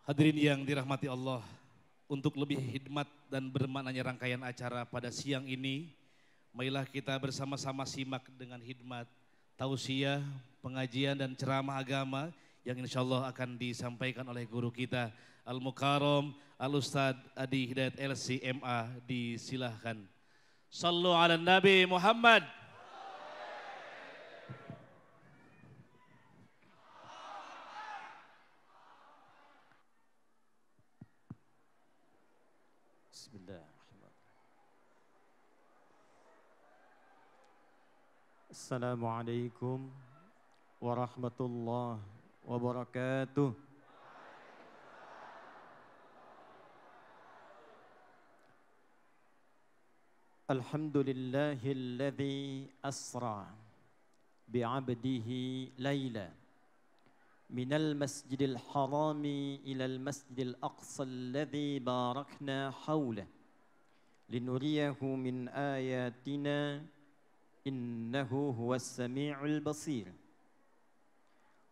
Hadirin yang dirahmati Allah, untuk lebih hikmat dan bermaknanya rangkaian acara pada siang ini, marilah kita bersama-sama simak dengan hikmat, tausiah, pengajian dan ceramah agama yang insya Allah akan disampaikan oleh guru kita Al-Mukarram Al-Ustadz Adi Hidayat LCMA. Disilahkan. Sallu ala Nabi Muhammad. Assalamualaikum warahmatullahi wabarakatuh. Alhamdulillahilladzi asra bi'abdihi layla minal masjidil harami ilal masjidil aqsa alladzi barakna hawla linuriyahu min ayatina innahu huwas sami'ul basir.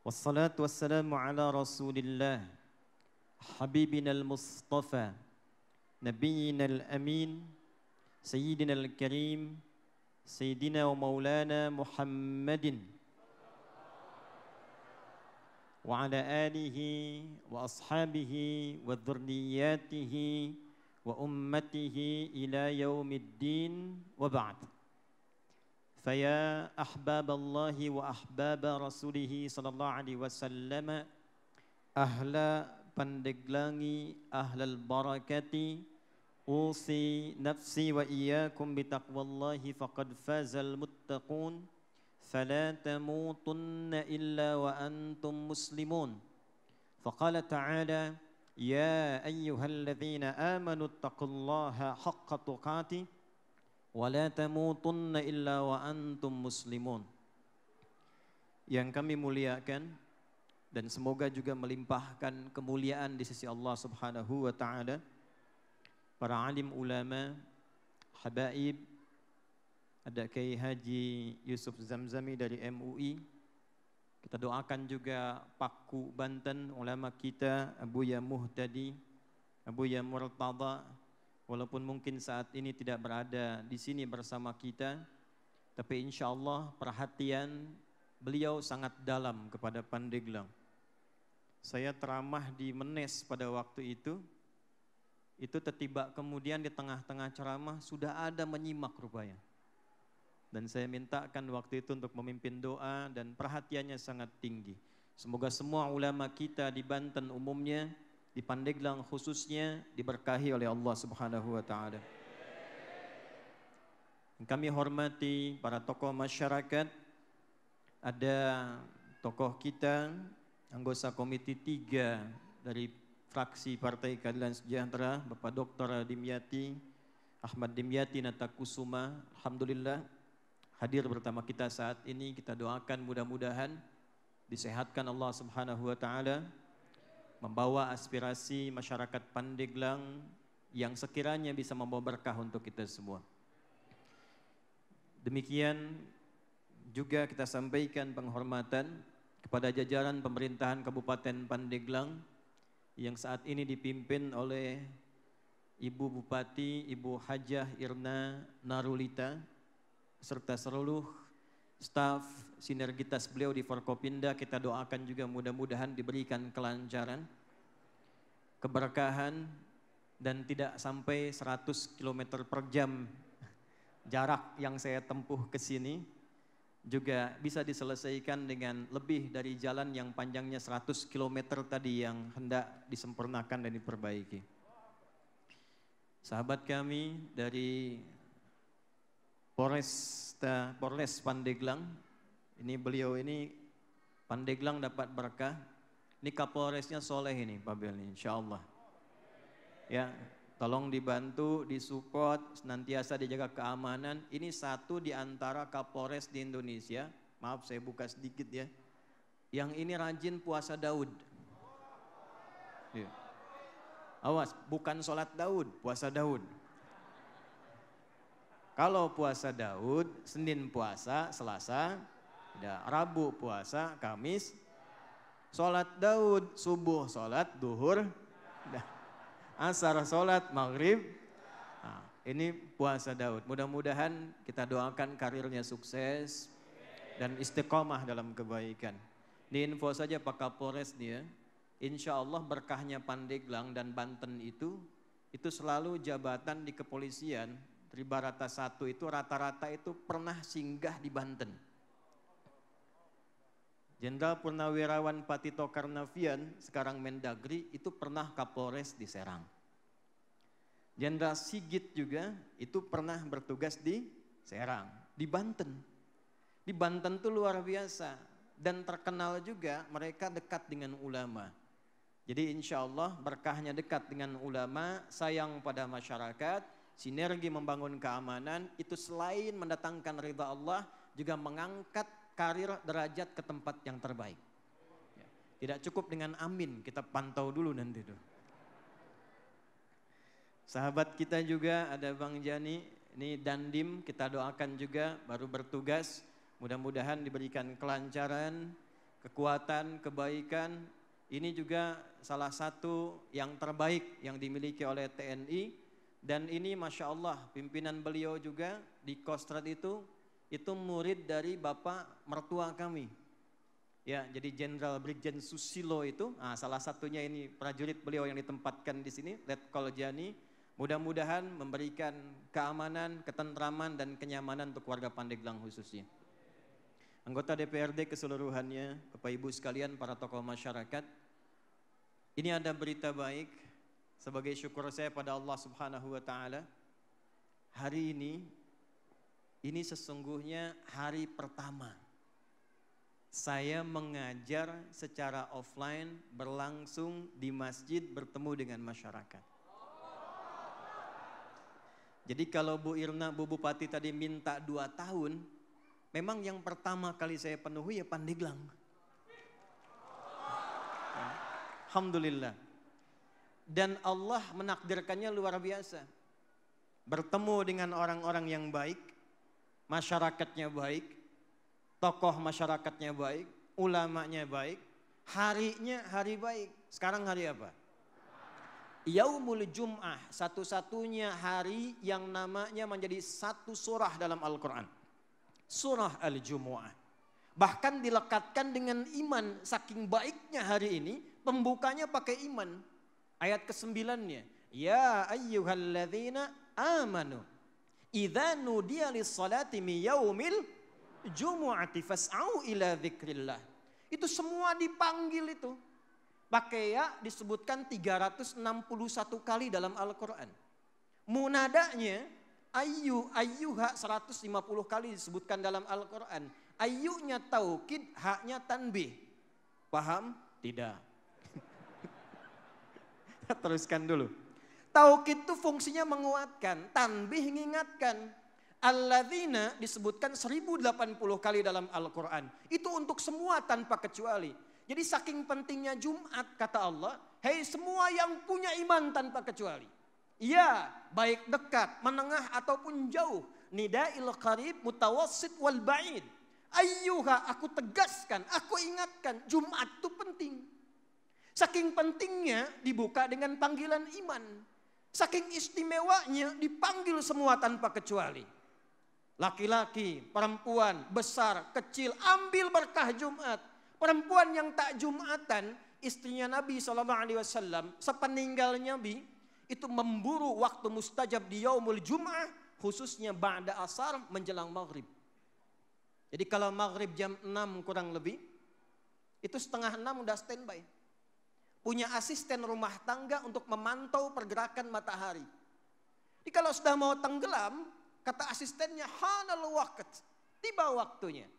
Wassalatu wassalamu ala rasulillah habibinal mustafa nabiyinal amin sayyidinal karim sayyidina wa maulana muhammadin wa ala alihi wa ashabihi wa dhurriyyatihi wa ummatihi ila yaumiddin wa ba'd. Faya ahbaballahi wa ahbaba rasulihi sallallahu alaihi wasallam, ahla Pandeglangi, ahlal barakati, usi nafsi wa iyyakum bitaqwallahi faqad fazal muttaqun, fala tamutunna illa wa antum muslimun. Faqala ta'ala, ya ayyuhalladzina amanu taqullaha haqqa tuqatih wala tamutunna illa wa antum muslimun. Yang kami muliakan dan semoga juga melimpahkan kemuliaan di sisi Allah Subhanahu wa taala, para alim ulama, habaib, ada Kiai Haji Yusuf Zamzami dari MUI. Kita doakan juga Paku Banten, ulama kita Abuya Muhtadi, Abuya Murtada. Walaupun mungkin saat ini tidak berada di sini bersama kita, tapi insya Allah perhatian beliau sangat dalam kepada Pandeglang. Saya ceramah di Menes pada waktu itu tiba kemudian di tengah-tengah ceramah sudah ada menyimak rupanya. Dan saya mintakan waktu itu untuk memimpin doa dan perhatiannya sangat tinggi. Semoga semua ulama kita di Banten umumnya, di Pandeglang khususnya diberkahi oleh Allah Subhanahu wa taala. Kami hormati para tokoh masyarakat. Ada tokoh kita, anggota komite 3 dari fraksi Partai Keadilan Sejahtera, Bapak Dr. Dimyati, Ahmad Dimyati Natakusuma. Alhamdulillah hadir bersama kita saat ini. Kita doakan mudah-mudahan disehatkan Allah Subhanahu wa taala, membawa aspirasi masyarakat Pandeglang yang sekiranya bisa membawa berkah untuk kita semua. Demikian juga kita sampaikan penghormatan kepada jajaran pemerintahan Kabupaten Pandeglang yang saat ini dipimpin oleh Ibu Bupati, Ibu Hajah Irna Narulita, serta seluruh staf sinergitas beliau di Forkopimda. Kita doakan juga mudah-mudahan diberikan kelancaran, keberkahan, dan tidak sampai 100 km per jam jarak yang saya tempuh ke sini juga bisa diselesaikan dengan lebih dari jalan yang panjangnya 100 km tadi yang hendak disempurnakan dan diperbaiki. Sahabat kami dari Polres Pandeglang, beliau ini Pandeglang dapat berkah. Ini Kapolresnya soleh ini Pak Bel, insya Allah. Ya, tolong dibantu, disupport, senantiasa dijaga keamanan. Ini satu di antara Kapolres di Indonesia, maaf saya buka sedikit ya, yang ini rajin puasa Daud. Ya. Awas, bukan sholat Daud, puasa Daud. Kalau puasa Daud, Senin puasa, Selasa, Rabu puasa, Kamis, Sholat Daud, subuh, sholat duhur, asar, sholat maghrib. Nah, ini puasa Daud. Mudah-mudahan kita doakan karirnya sukses dan istiqomah dalam kebaikan. Ini info saja Pak Kapolres nih ya. Insya Allah berkahnya Pandeglang dan Banten itu selalu jabatan di kepolisian. Tribarata 1 itu rata-rata itu pernah singgah di Banten. Jenderal Purnawirawan Patito Karnavian, sekarang Mendagri, itu pernah Kapolres di Serang. Jenderal Sigit juga itu pernah bertugas di Serang, di Banten. Di Banten itu luar biasa dan terkenal juga mereka dekat dengan ulama. Jadi insya Allah berkahnya dekat dengan ulama, sayang pada masyarakat, sinergi membangun keamanan, itu selain mendatangkan ridha Allah, juga mengangkat karir derajat ke tempat yang terbaik. Tidak cukup dengan amin, kita pantau dulu nanti tuh. Sahabat kita juga ada Bang Jani, ini Dandim, kita doakan juga baru bertugas. Mudah-mudahan diberikan kelancaran, kekuatan, kebaikan. Ini juga salah satu yang terbaik yang dimiliki oleh TNI. Dan ini Masya Allah pimpinan beliau juga di Kostrad itu murid dari bapak mertua kami. Ya, jadi Jenderal Brigjen Susilo itu, salah satunya ini prajurit beliau yang ditempatkan di sini, Letkol Jani. Mudah-mudahan memberikan keamanan, ketentraman dan kenyamanan untuk warga Pandeglang khususnya. Anggota DPRD keseluruhannya, Bapak Ibu sekalian, para tokoh masyarakat. Ini ada berita baik sebagai syukur saya pada Allah Subhanahu wa taala. Hari ini sesungguhnya hari pertama saya mengajar secara offline berlangsung di masjid bertemu dengan masyarakat. Jadi kalau Bu Irna, Bu Bupati tadi minta 2 tahun, memang yang pertama kali saya penuhi ya Pandeglang. Alhamdulillah. Dan Allah menakdirkannya luar biasa. Bertemu dengan orang-orang yang baik, masyarakatnya baik, tokoh masyarakatnya baik, ulamanya baik, harinya hari baik. Sekarang hari apa? Yaumul Jum'ah, satu-satunya hari yang namanya menjadi satu surah dalam Al-Quran. Surah Al-Jumu'ah. Bahkan dilekatkan dengan iman, saking baiknya hari ini, pembukanya pakai iman. Ayat ke-9-nya, ya ayyuhalladzina amanu idza nudiya lis-salati min yaumil jumu'ati fas'au ila dzikrillah. Itu semua dipanggil itu. Pakai ya disebutkan 361 kali dalam Al-Qur'an. Munadanya ayyuha 150 kali disebutkan dalam Al-Qur'an. Ayyunya taukid, haknya tanbih. Paham? Tidak. Teruskan dulu. Taukid itu fungsinya menguatkan, tanbih mengingatkan. Alladzina disebutkan 1080 kali dalam Al-Quran. Itu untuk semua tanpa kecuali. Jadi saking pentingnya Jumat kata Allah, hei semua yang punya iman tanpa kecuali. Ya, baik dekat, menengah ataupun jauh. Nida'il qarib, mutawassit wal ba'id. Ayyuha, aku tegaskan, aku ingatkan, Jumat itu penting. Saking pentingnya dibuka dengan panggilan iman. Saking istimewanya dipanggil semua tanpa kecuali. Laki-laki, perempuan, besar, kecil, ambil berkah Jumat. Perempuan yang tak Jumatan, istrinya Nabi SAW, sepeninggal Nabi, itu memburu waktu mustajab di yaumul Jum'ah, khususnya ba'da asar menjelang maghrib. Jadi kalau maghrib jam 6 kurang lebih, itu setengah 6 udah standby. Punya asisten rumah tangga untuk memantau pergerakan matahari. Jadi kalau sudah mau tenggelam, kata asistennya, hanal waqt, tiba waktunya.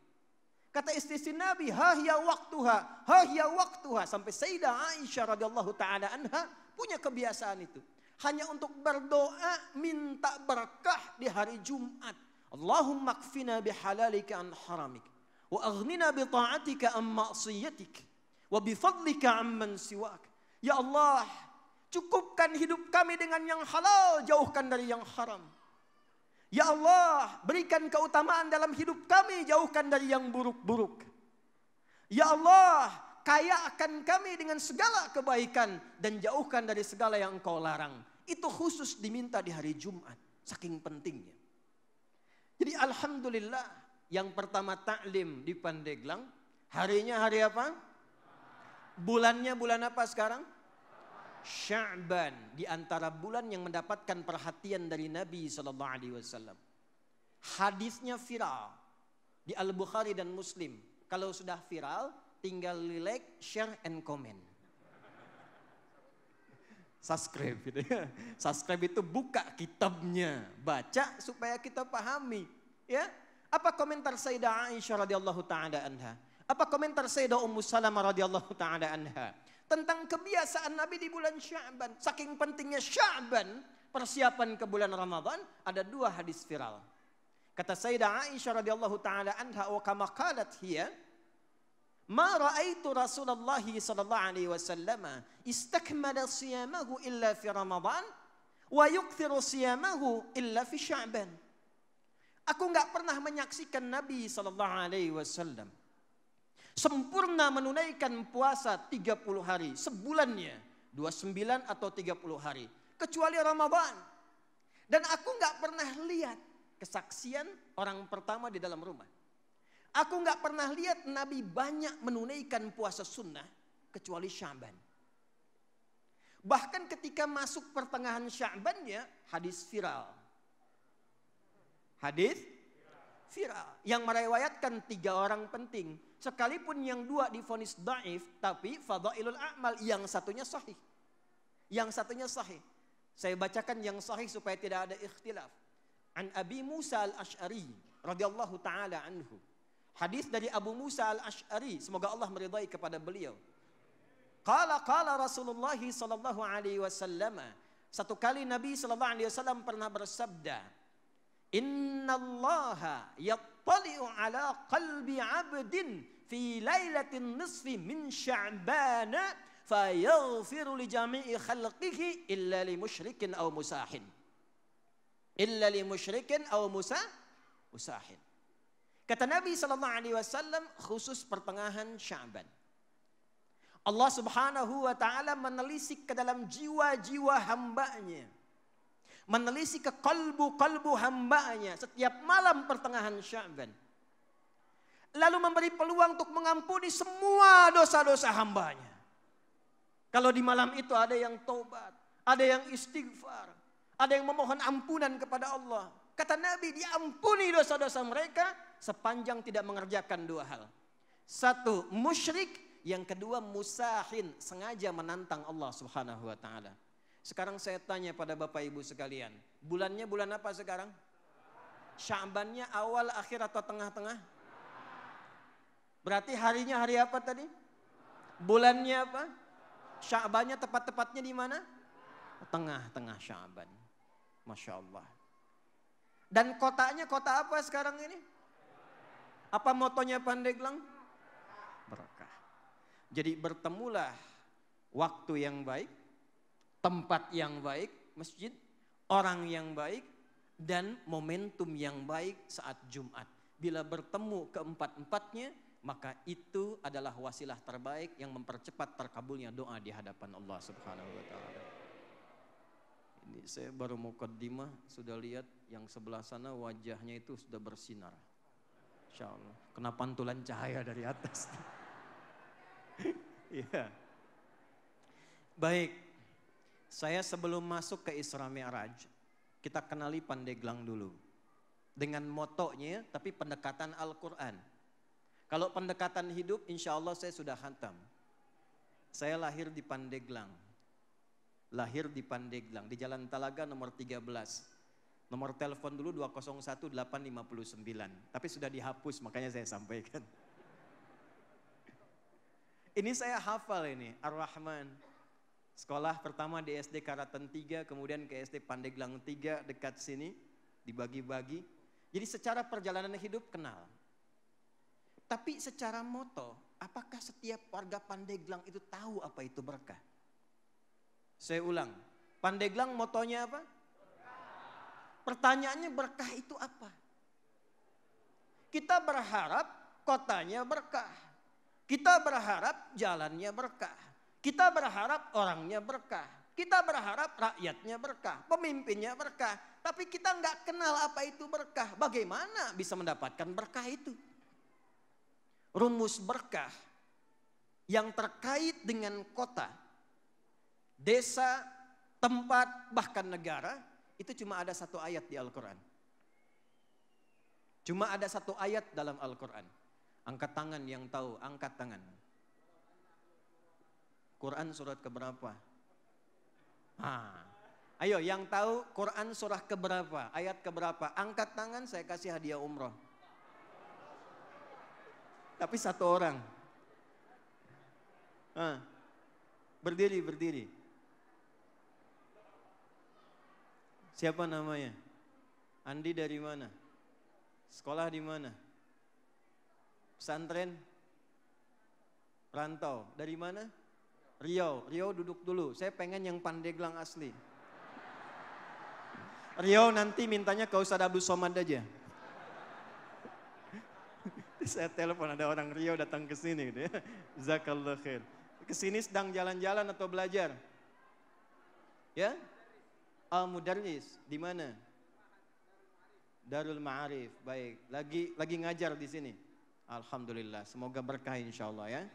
Kata istri Nabi, hahya waktuha. Sampai Sayyidah Aisyah radhiyallahu ta'ala anha punya kebiasaan itu. Hanya untuk berdoa minta berkah di hari Jumat. Allahumma kfina bihalalika an haramik. Wa aghnina bi ta'atika an ma'siyatik. Wa bifadlika amman siwak. Ya Allah, cukupkan hidup kami dengan yang halal, jauhkan dari yang haram. Ya Allah, berikan keutamaan dalam hidup kami, jauhkan dari yang buruk-buruk. Ya Allah, kayakan kami dengan segala kebaikan dan jauhkan dari segala yang Engkau larang. Itu khusus diminta di hari Jumat, saking pentingnya. Jadi alhamdulillah, yang pertama taklim di Pandeglang, harinya hari apa? Bulannya bulan apa sekarang? Sya'ban, di antara bulan yang mendapatkan perhatian dari Nabi SAW. Hadisnya viral di Al-Bukhari dan Muslim. Kalau sudah viral, tinggal like, share, and comment. Subscribe gitu ya. Subscribe itu buka kitabnya, baca supaya kita pahami. Ya, apa komentar Sayyidah Aisyah radhiyallahu taala anha? Apa komentar Sayyidah Ummu Salamah radhiyallahu taala anha tentang kebiasaan Nabi di bulan Sya'ban? Saking pentingnya Sya'ban, persiapan ke bulan Ramadan, ada 2 hadis viral. Kata Sayyidah Aisyah radhiyallahu taala anha, wa kama qalat hiya, ma ra'aitu Rasulullah sallallahu alaihi wasallam istakmala siyamahu illa fi Ramadan wa yukthiru siyamahu illa fi Sya'ban. Aku enggak pernah menyaksikan Nabi sallallahu alaihi wasallam sempurna menunaikan puasa 30 hari sebulannya, 29 atau 30 hari, kecuali Ramadan. Dan aku enggak pernah lihat kesaksian orang pertama di dalam rumah. Aku enggak pernah lihat Nabi banyak menunaikan puasa sunnah kecuali Sya'ban. Bahkan ketika masuk pertengahan Sya'bannya, hadis viral. Hadis viral yang meriwayatkan 3 orang penting. Sekalipun yang 2 divonis dhaif, tapi fadailul a'mal, yang satunya sahih. Yang satunya sahih. Saya bacakan yang sahih supaya tidak ada ikhtilaf. An Abi Musa al-Ash'ari radhiyallahu taala anhu. Hadis dari Abu Musa al-Ash'ari, semoga Allah meridai kepada beliau. Qala Rasulullah sallallahu alaihi wasallam. Satu kali Nabi sallallahu alaihi wasallam pernah bersabda, "Innallaha yattali'u ala qalbi 'abdin fi lailatin nisfi min Sya'ban fayaghfiru li jami'i khalqihi illa li musyrikin aw musahin." Illa li musyrikin aw musahin. Kata Nabi sallallahu alaihi wasallam, khusus pertengahan Sya'ban, Allah Subhanahu wa taala menelisik ke dalam jiwa-jiwa hambanya, menelisik ke kalbu-kalbu hambanya setiap malam pertengahan Sya'ban, lalu memberi peluang untuk mengampuni semua dosa-dosa hambanya. Kalau di malam itu ada yang taubat, ada yang istighfar, ada yang memohon ampunan kepada Allah, kata Nabi, diampuni dosa-dosa mereka sepanjang tidak mengerjakan 2 hal. 1, musyrik. Yang kedua, musahin, sengaja menantang Allah Subhanahu wa taala. Sekarang saya tanya pada Bapak Ibu sekalian, bulannya bulan apa sekarang? Sya'bannya awal, akhir atau tengah-tengah? Berarti harinya hari apa tadi? Bulannya apa? Sya'bannya tepat-tepatnya di mana? Tengah-tengah Sya'ban. Masya Allah. Dan kotanya kota apa sekarang ini? Apa motonya Pandeglang? Berkah. Jadi bertemulah waktu yang baik, tempat yang baik, masjid, orang yang baik, dan momentum yang baik saat Jumat. Bila bertemu keempat-empatnya, maka itu adalah wasilah terbaik yang mempercepat terkabulnya doa di hadapan Allah Subhanahu wa taala. Ini saya baru muqaddimah, sudah lihat yang sebelah sana wajahnya itu sudah bersinar. Insya Allah, kena pantulan cahaya dari atas. Iya. Baik, saya sebelum masuk ke Isra Mi'raj, kita kenali Pandeglang dulu. Dengan motonya, tapi pendekatan Al-Quran. Kalau pendekatan hidup, insya Allah saya sudah khatam. Saya lahir di Pandeglang. Lahir di Pandeglang, di Jalan Talaga nomor 13. Nomor telepon dulu 201-859. Tapi sudah dihapus, makanya saya sampaikan. Ini saya hafal ini, Ar-Rahman. Sekolah pertama di SD Karaten 3, kemudian ke SD Pandeglang 3 dekat sini, dibagi-bagi. Jadi secara perjalanan hidup kenal. Tapi secara moto, apakah setiap warga Pandeglang itu tahu apa itu berkah? Saya ulang, Pandeglang motonya apa? Pertanyaannya, berkah itu apa? Kita berharap kotanya berkah. Kita berharap jalannya berkah. Kita berharap orangnya berkah. Kita berharap rakyatnya berkah, pemimpinnya berkah. Tapi kita nggak kenal apa itu berkah. Bagaimana bisa mendapatkan berkah itu? Rumus berkah yang terkait dengan kota, desa, tempat, bahkan negara, itu cuma ada satu ayat di Al-Quran. Cuma ada satu ayat dalam Al-Quran. Angkat tangan yang tahu, angkat tangan. Quran surat keberapa? Ayo yang tahu Quran surah keberapa, ayat keberapa? Angkat tangan, saya kasih hadiah umroh. Tapi satu orang. Berdiri. Siapa namanya? Andi dari mana? Sekolah di mana? Pesantren? Rantau. Dari mana? Riau. Riau duduk dulu. Saya pengen yang Pandeglang asli. Riau nanti mintanya ke Ustaz Abdul Somad aja. Saya telepon ada orang Riau datang ke sini gitu ya. Jazakallah khair. Kesini sedang jalan-jalan atau belajar? Ya? Al-Mudarris di mana? Darul Ma'arif. Baik, lagi ngajar di sini. Alhamdulillah, semoga berkah insyaallah ya.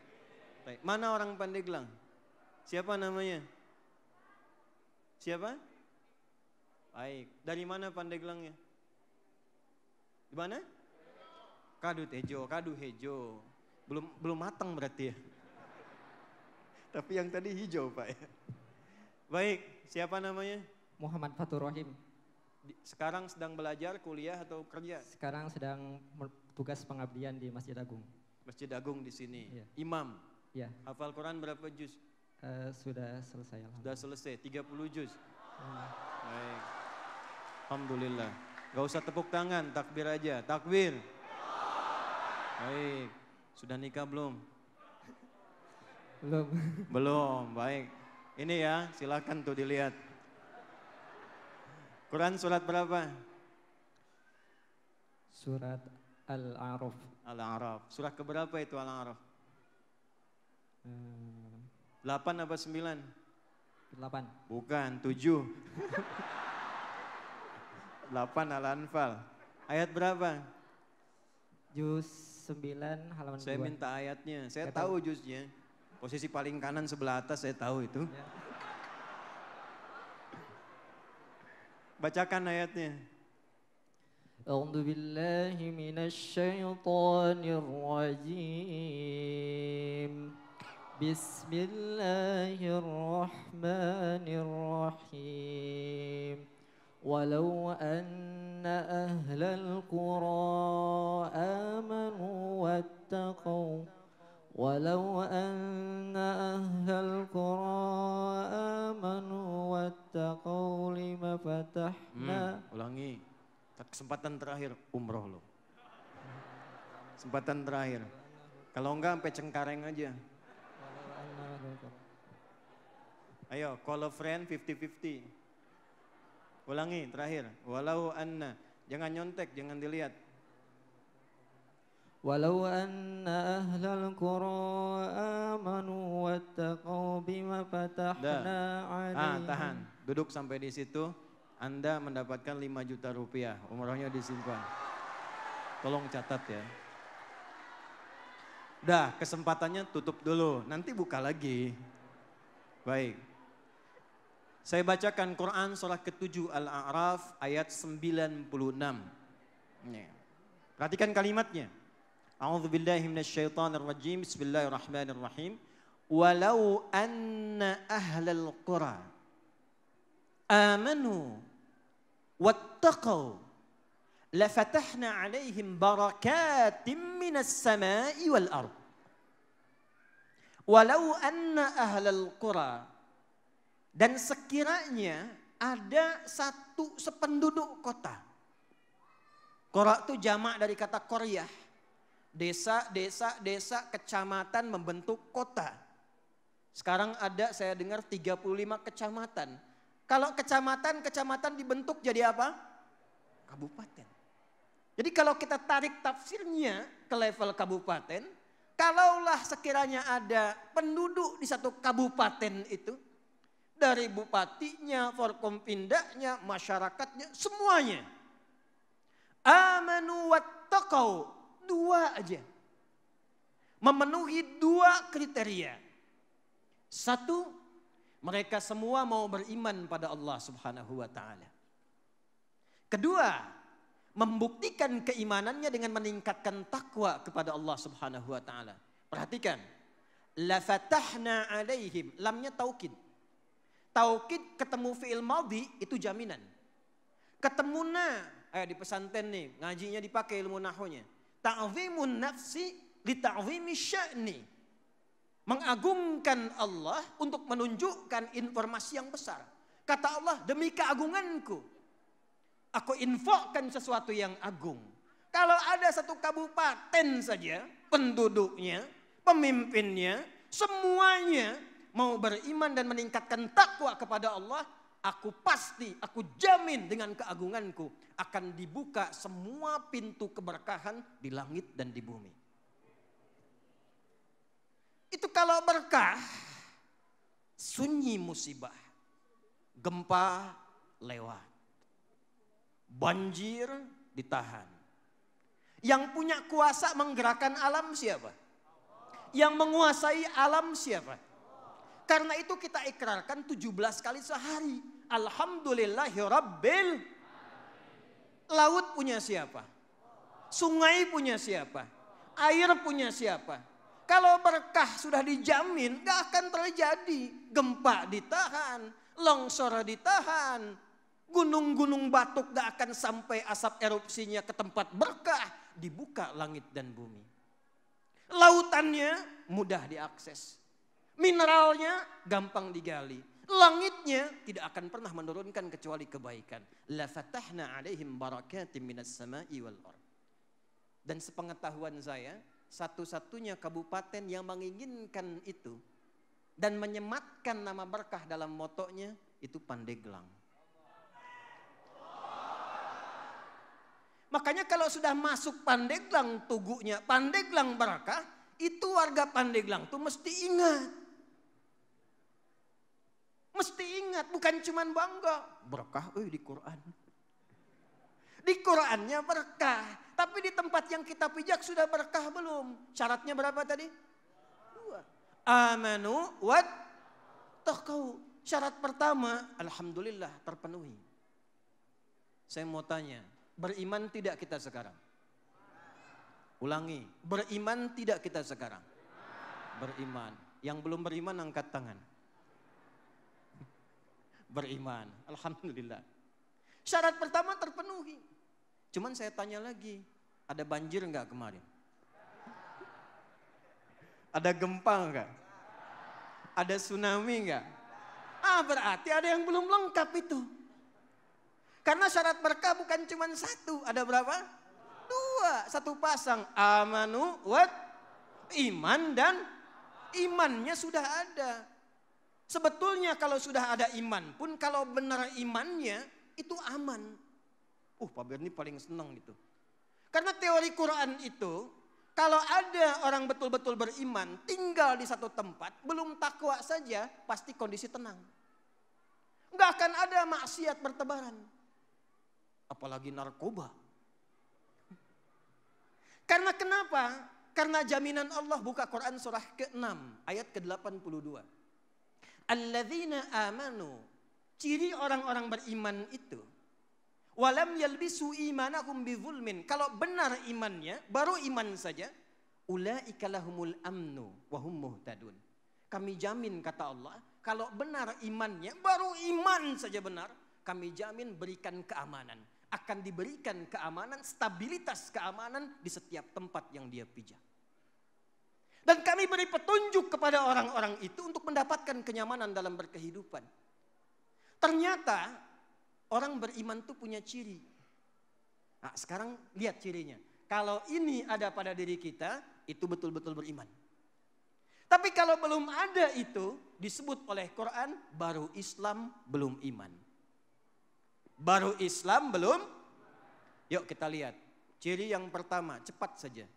Baik, mana orang Pandeglang? Siapa namanya? Siapa? Baik, dari mana Pandeglangnya? Di mana? Kadu Hejo. Belum matang berarti ya. Tapi yang tadi hijau Pak ya. Baik, siapa namanya? Muhammad Fatur Rahim. Sekarang sedang belajar, kuliah atau kerja? Sekarang sedang tugas pengabdian di Masjid Agung. Masjid Agung di sini. Ya. Imam. Ya. Hafal Quran berapa juz? Sudah selesai. Sudah selesai, 30 juz. Baik. Alhamdulillah. Gak usah tepuk tangan, takbir aja. Takbir. Baik. Sudah nikah belum? Belum. Baik. Ini ya, silakan tuh dilihat. Quran surat berapa? Surat Al-A'raf. Al-A'raf. Surat keberapa itu Al-A'raf? 8 apa 9? 8. Bukan, 7. 8 Al-Anfal. Ayat berapa? Juz 9 halaman 2. Saya minta ayatnya. Saya tahu juznya. Posisi paling kanan sebelah atas saya tahu itu. Ya. Bacakan ayatnya. A'udzu billahi minasy syaithanir rajim. Bismillahirrahmanirrahim. Walau anna ahlal qura amanu wattaqau ولو أن أهل القرى آمنوا واتقوا لما فتحنا. Ulangi. Kesempatan terakhir umroh lo. Kesempatan terakhir. Kalau enggak sampai Cengkareng aja. Ayo, call a friend 50-50. Ulangi terakhir. Walau anna. Jangan nyontek, jangan dilihat. Walau anna ahlal qura amanu wattaqau bima fatahna alaihim. Tahan. Duduk sampai di situ. Anda mendapatkan 5 juta rupiah. Umrohnya disimpan. Tolong catat ya. Dah, kesempatannya tutup dulu. Nanti buka lagi. Baik. Saya bacakan Quran surah ke-7 Al-A'raf ayat 96. Perhatikan kalimatnya. A'udzu billahi minasyaitonir rajim. Bismillahirrahmanirrahim. Walau anna ahlal qura amanu wattaqau lafatahna 'alaihim barakatim minas sama'i wal ard. Walau anna ahlal qura, dan sekiranya ada satu sependuduk kota. Qura itu jamak dari kata qaryah. Desa, kecamatan membentuk kota. Sekarang ada saya dengar 35 kecamatan. Kalau kecamatan dibentuk jadi apa? Kabupaten. Jadi kalau kita tarik tafsirnya ke level kabupaten, Kalaulah sekiranya ada penduduk di satu kabupaten itu, dari bupatinya, forkompindanya, masyarakatnya, semuanya. Amanu wattaqau, 2 aja. Memenuhi 2 kriteria. 1, mereka semua mau beriman pada Allah Subhanahu wa taala. Kedua, membuktikan keimanannya dengan meningkatkan takwa kepada Allah Subhanahu wa taala. Perhatikan. La fatahna alaihim, lamnya taukid. Taukid ketemu fi'il madhi itu jaminan. Ketemuna, di pesantren nih, ngajinya dipakai ilmu nahwunya. Ta'zimun nafsi li ta'zimi sya'ni. Mengagungkan Allah untuk menunjukkan informasi yang besar. Kata Allah, demi keagunganku aku infokkan sesuatu yang agung. Kalau ada satu kabupaten saja, penduduknya, pemimpinnya, semuanya mau beriman dan meningkatkan takwa kepada Allah, aku jamin dengan keagunganku akan dibuka semua pintu keberkahan di langit dan di bumi. Itu kalau berkah, sunyi musibah, gempa lewat. Banjir ditahan. Yang punya kuasa menggerakkan alam siapa? Yang menguasai alam siapa? Karena itu kita ikrarkan 17 kali sehari. Alhamdulillahi Rabbil. Laut punya siapa? Sungai punya siapa? Air punya siapa? Kalau berkah sudah dijamin, gak akan terjadi. Gempa ditahan, longsor ditahan. Gunung-gunung batuk gak akan sampai asap erupsinya ke tempat berkah. Dibuka langit dan bumi. Lautannya mudah diakses. Mineralnya gampang digali. Langitnya tidak akan pernah menurunkan kecuali kebaikan. La fatahna alaihim barakatim minas sama'i wal ard. Dan sepengetahuan saya, satu-satunya kabupaten yang menginginkan itu dan menyematkan nama berkah dalam motonya itu Pandeglang. Makanya kalau sudah masuk Pandeglang tugunya, Pandeglang berkah, itu warga Pandeglang tuh mesti ingat. Mesti ingat, bukan cuman bangga. Berkah di Quran. Di Qurannya berkah. Tapi di tempat yang kita pijak sudah berkah belum? Syaratnya berapa tadi? 2. Amanu wat taqau. Syarat pertama, alhamdulillah terpenuhi. Saya mau tanya. Beriman tidak kita sekarang? Ulangi, beriman tidak kita sekarang? Beriman. Yang belum beriman angkat tangan. Beriman, alhamdulillah. Syarat pertama terpenuhi. Cuman saya tanya lagi, ada banjir enggak kemarin? Ada gempa enggak? Ada tsunami enggak? Berarti ada yang belum lengkap itu. Karena syarat berkah bukan cuma 1, ada berapa? 2, 1 pasang. Amanu wat iman dan imannya sudah ada. Sebetulnya kalau sudah ada iman pun, kalau benar imannya itu aman. Pak Berni paling senang gitu. Karena teori Quran itu, kalau ada orang betul-betul beriman, tinggal di satu tempat, belum takwa saja, pasti kondisi tenang. Nggak akan ada maksiat bertebaran. Apalagi narkoba. Karena kenapa? Karena jaminan Allah, buka Quran surah ke-6 ayat ke-82. Alladzina amanu, ciri orang-orang beriman itu, walam yalbisu imanahum bizulmin, kalau benar imannya, baru iman saja, ulaika lahumul amnu wa hum muhtadun. Kami jamin, kata Allah, kalau benar imannya, baru iman saja benar, kami jamin berikan keamanan. Akan diberikan keamanan, stabilitas keamanan di setiap tempat yang dia pijak. Dan kami beri petunjuk kepada orang-orang itu untuk mendapatkan kenyamanan dalam berkehidupan. Ternyata orang beriman itu punya ciri. Nah, sekarang lihat cirinya. Kalau ini ada pada diri kita, itu betul-betul beriman. Tapi kalau belum ada itu, disebut oleh Quran, baru Islam belum iman. Baru Islam belum. Yuk kita lihat. Ciri yang pertama, cepat saja.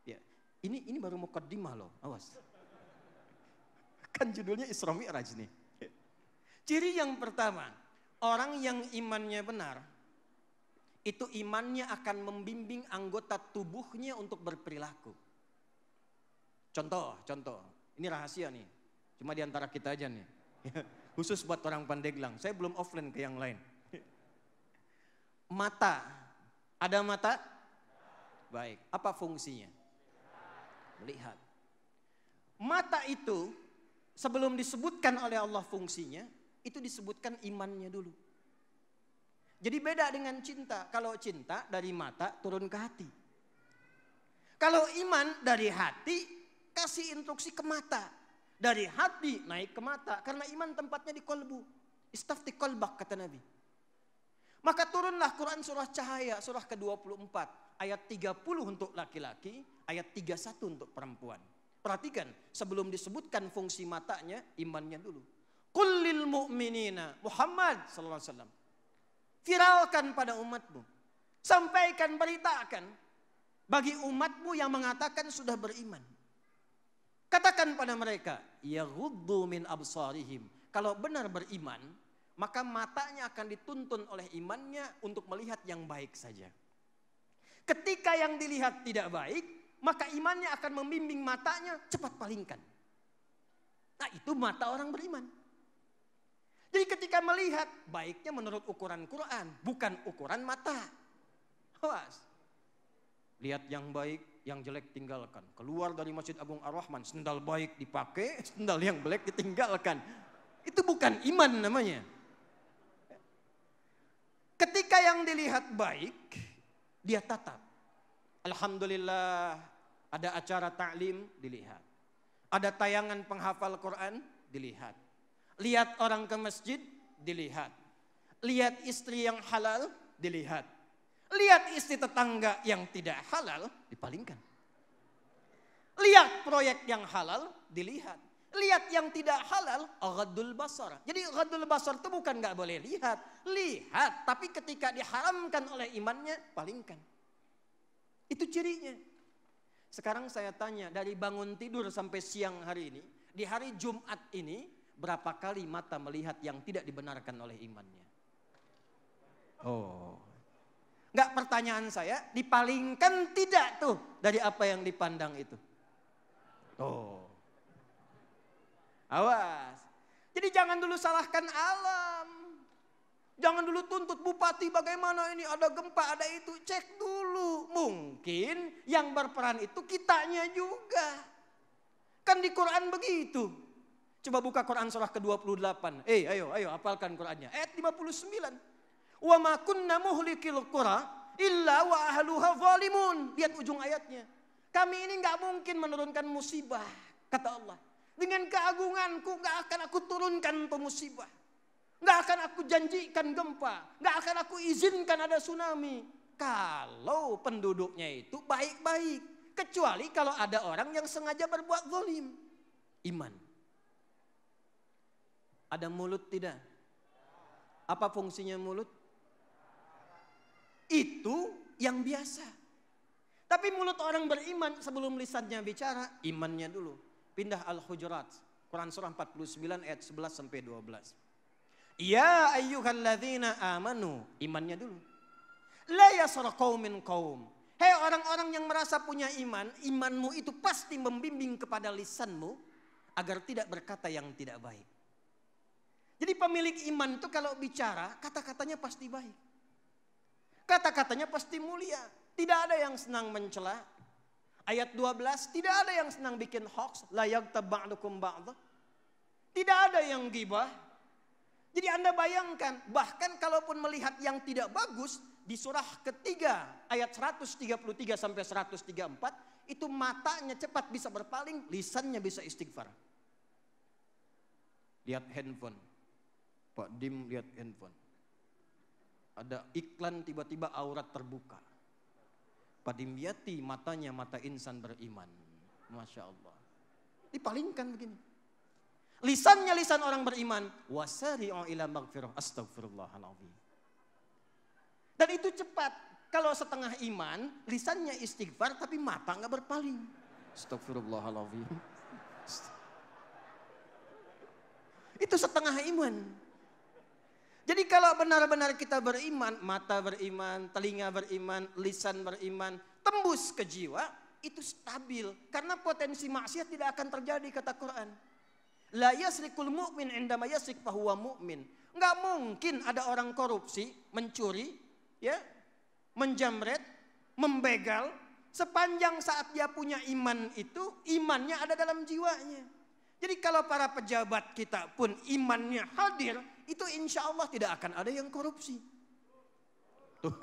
Ya. Ini baru muqaddimah loh, awas. Kan judulnya Isra Mi'raj nih. Ciri yang pertama, orang yang imannya benar, itu imannya akan membimbing anggota tubuhnya untuk berperilaku. Contoh, ini rahasia nih, cuma di antara kita aja nih. Khusus buat orang Pandeglang, saya belum offline ke yang lain. Mata, ada mata? Baik, apa fungsinya? Melihat. Mata itu sebelum disebutkan oleh Allah fungsinya, itu disebutkan imannya dulu. Jadi beda dengan cinta. Kalau cinta dari mata turun ke hati. Kalau iman dari hati kasih instruksi ke mata. Dari hati naik ke mata. Karena iman tempatnya di kolbu. Istafti kolbak kata Nabi. Maka turunlah Quran surah Cahaya, surah ke-24. Ayat 30 untuk laki-laki, ayat 31 untuk perempuan. Perhatikan, sebelum disebutkan fungsi matanya, imannya dulu. Qul lil mu'minina, Muhammad sallallahu alaihi wasallam. Viralkan pada umatmu. Sampaikan, beritakan bagi umatmu yang mengatakan sudah beriman. Katakan pada mereka, yaghuddu min absarihim. Kalau benar beriman, maka matanya akan dituntun oleh imannya untuk melihat yang baik saja. Ketika yang dilihat tidak baik, maka imannya akan membimbing matanya cepat palingkan. Nah, itu mata orang beriman. Jadi ketika melihat, baiknya menurut ukuran Quran, bukan ukuran mata. Awas. Lihat yang baik, yang jelek tinggalkan. Keluar dari Masjid Agung Ar-Rahman, sendal baik dipakai, sendal yang jelek ditinggalkan. Itu bukan iman namanya. Ketika yang dilihat baik, dia tatap. Alhamdulillah, ada acara ta'lim, dilihat. Ada tayangan penghafal Quran, dilihat. Lihat orang ke masjid, dilihat. Lihat istri yang halal, dilihat. Lihat istri tetangga yang tidak halal, dipalingkan. Lihat proyek yang halal, dilihat. Lihat yang tidak halal, ghaddul basar. Jadi ghaddul basar itu bukan gak boleh lihat. Lihat, tapi ketika diharamkan oleh imannya, palingkan. Itu cirinya. Sekarang saya tanya, dari bangun tidur sampai siang hari ini, di hari Jumat ini, berapa kali mata melihat yang tidak dibenarkan oleh imannya? Oh. Enggak, pertanyaan saya, dipalingkan tidak tuh dari apa yang dipandang itu? Oh. Awas. Jadi jangan dulu salahkan alam. Jangan dulu tuntut bupati bagaimana ini ada gempa, ada itu. Cek dulu. Mungkin yang berperan itu kitanya juga. Kan di Quran begitu. Coba buka Quran surah ke-28. Ayo hafalkan Qurannya. Ayat 59. Wa ma kunna muhlikil qura illa wa ahluha zalimun. Lihat ujung ayatnya. Kami ini enggak mungkin menurunkan musibah, kata Allah. Dengan keagunganku enggak akan aku turunkan musibah. Enggak akan aku janjikan gempa. Enggak akan aku izinkan ada tsunami. Kalau penduduknya itu baik-baik. Kecuali kalau ada orang yang sengaja berbuat zalim. Iman. Ada mulut tidak? Apa fungsinya mulut? Itu yang biasa. Tapi mulut orang beriman sebelum lisannya bicara, imannya dulu. Pindah Al-Hujurat, Quran surah 49 ayat 11 sampai 12. Ya ayyuhalladzina amanu, imannya dulu. La yasra qaumin qaum. Hei orang-orang yang merasa punya iman, imanmu itu pasti membimbing kepada lisanmu agar tidak berkata yang tidak baik. Jadi pemilik iman itu kalau bicara, kata-katanya pasti baik. Kata-katanya pasti mulia. Tidak ada yang senang mencela. Ayat 12, tidak ada yang senang bikin hoax. La yaghtab ba'dukum ba'dha. Tidak ada yang ghibah. Jadi Anda bayangkan, bahkan kalaupun melihat yang tidak bagus, di surah ketiga, ayat 133 sampai 134, itu matanya cepat bisa berpaling, lisannya bisa istighfar. Lihat handphone. Pak Dim lihat handphone. Ada iklan tiba-tiba aurat terbuka. Pak Dim liati matanya mata insan beriman. Masya Allah. Dipalingkan begini. Lisannya lisan orang beriman. Wasari'u ila maghfirah astaghfirullahaladzim. Dan itu cepat. Kalau setengah iman, lisannya istighfar tapi mata nggak berpaling. Astagfirullahaladzim. Itu setengah iman. Jadi kalau benar-benar kita beriman, mata beriman, telinga beriman, lisan beriman, tembus ke jiwa, itu stabil. Karena potensi maksiat tidak akan terjadi, kata Quran. La yasrikul mu'min indama yasrik fahuwa mu'min. Enggak mungkin ada orang korupsi, mencuri, ya, menjamret, membegal, sepanjang saat dia punya iman itu, imannya ada dalam jiwanya. Jadi kalau para pejabat kita pun imannya hadir, itu insya Allah tidak akan ada yang korupsi. Tuh.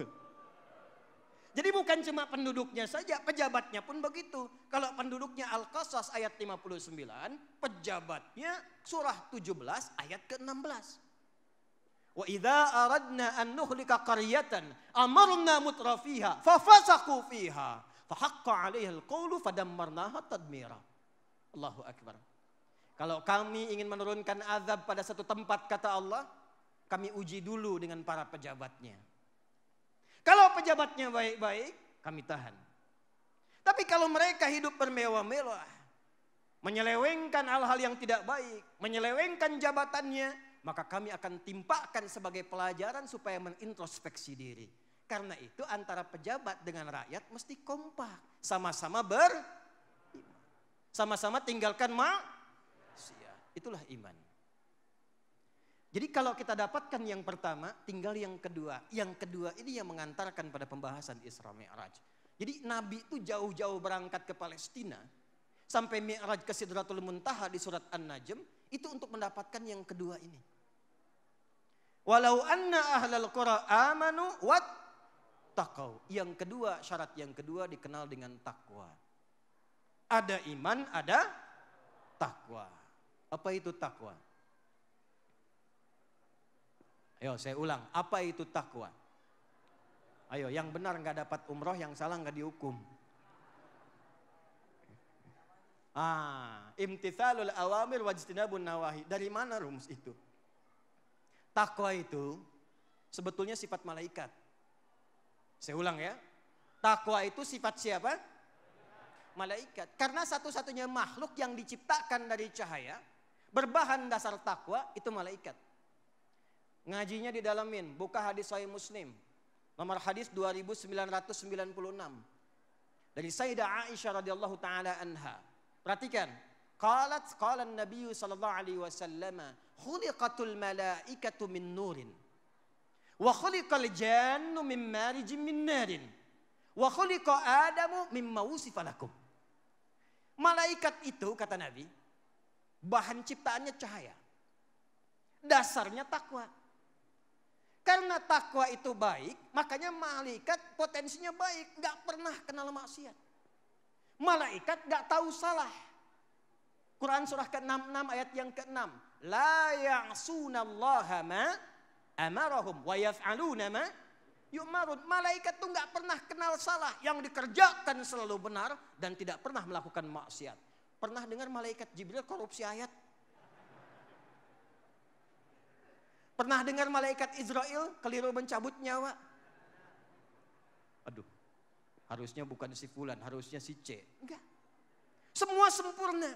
Jadi bukan cuma penduduknya saja, pejabatnya pun begitu. Kalau penduduknya Al-Qasas ayat 59, pejabatnya surah 17 ayat ke-16. Wa idza aradna an nuhlika qaryatan amarna mutrafiha fafasaqu fiha fahaqqa 'alaiha al-qawlu fadammarnaha tadmira. Allahu akbar. Kalau kami ingin menurunkan azab pada satu tempat, kata Allah, kami uji dulu dengan para pejabatnya. Kalau pejabatnya baik-baik, kami tahan. Tapi kalau mereka hidup bermewah-mewah, menyelewengkan hal-hal yang tidak baik, menyelewengkan jabatannya, maka kami akan timpakan sebagai pelajaran supaya menintrospeksi diri. Karena itu antara pejabat dengan rakyat mesti kompak. Sama-sama sama-sama tinggalkan itulah iman. Jadi kalau kita dapatkan yang pertama, tinggal yang kedua. Yang kedua ini yang mengantarkan pada pembahasan Isra Mi'raj. Jadi Nabi itu jauh-jauh berangkat ke Palestina, sampai Mi'raj ke Sidratul Muntaha di surat An-Najm, itu untuk mendapatkan yang kedua ini. Walau anna ahlal qura amanu wattaqau. Yang kedua, syarat yang kedua dikenal dengan takwa. Ada iman, ada takwa. Apa itu takwa? Ayo saya ulang, apa itu takwa? Ayo, yang benar nggak dapat umroh, yang salah nggak dihukum. Imtithalul awamir wajtinabun nawahi. Dari mana rumus itu? Takwa itu sebetulnya sifat malaikat. Saya ulang ya. Takwa itu sifat siapa? Malaikat. Karena satu-satunya makhluk yang diciptakan dari cahaya, berbahan dasar takwa itu malaikat. Ngajinya didalamin, buka hadis Sahih Muslim. Nomor hadis 2996. Dari Sayyidah Aisyah radhiyallahu taala anha. Perhatikan. Qala an-nabiy sallallahu alaihi wasallam, "Khuliqatul malaikatu min nurin. Wa khuliqal jannu min marijin min narin. Wa khuliqa Adamu mimma wusifa lakum." Malaikat itu, kata Nabi, bahan ciptaannya cahaya. Dasarnya takwa. Karena takwa itu baik, makanya malaikat potensinya baik. Gak pernah kenal maksiat. Malaikat gak tahu salah. Quran surah ke-66 ayat yang ke-6. La ya'sunallaha ma amarahum wa yaf'aluna ma yu'marun. Malaikat itu gak pernah kenal salah. Yang dikerjakan selalu benar dan tidak pernah melakukan maksiat. Pernah dengar malaikat Jibril korupsi ayat? Pernah dengar malaikat Israel keliru mencabut nyawa? Aduh, harusnya bukan si fulan, harusnya si C. Enggak. Semua sempurna.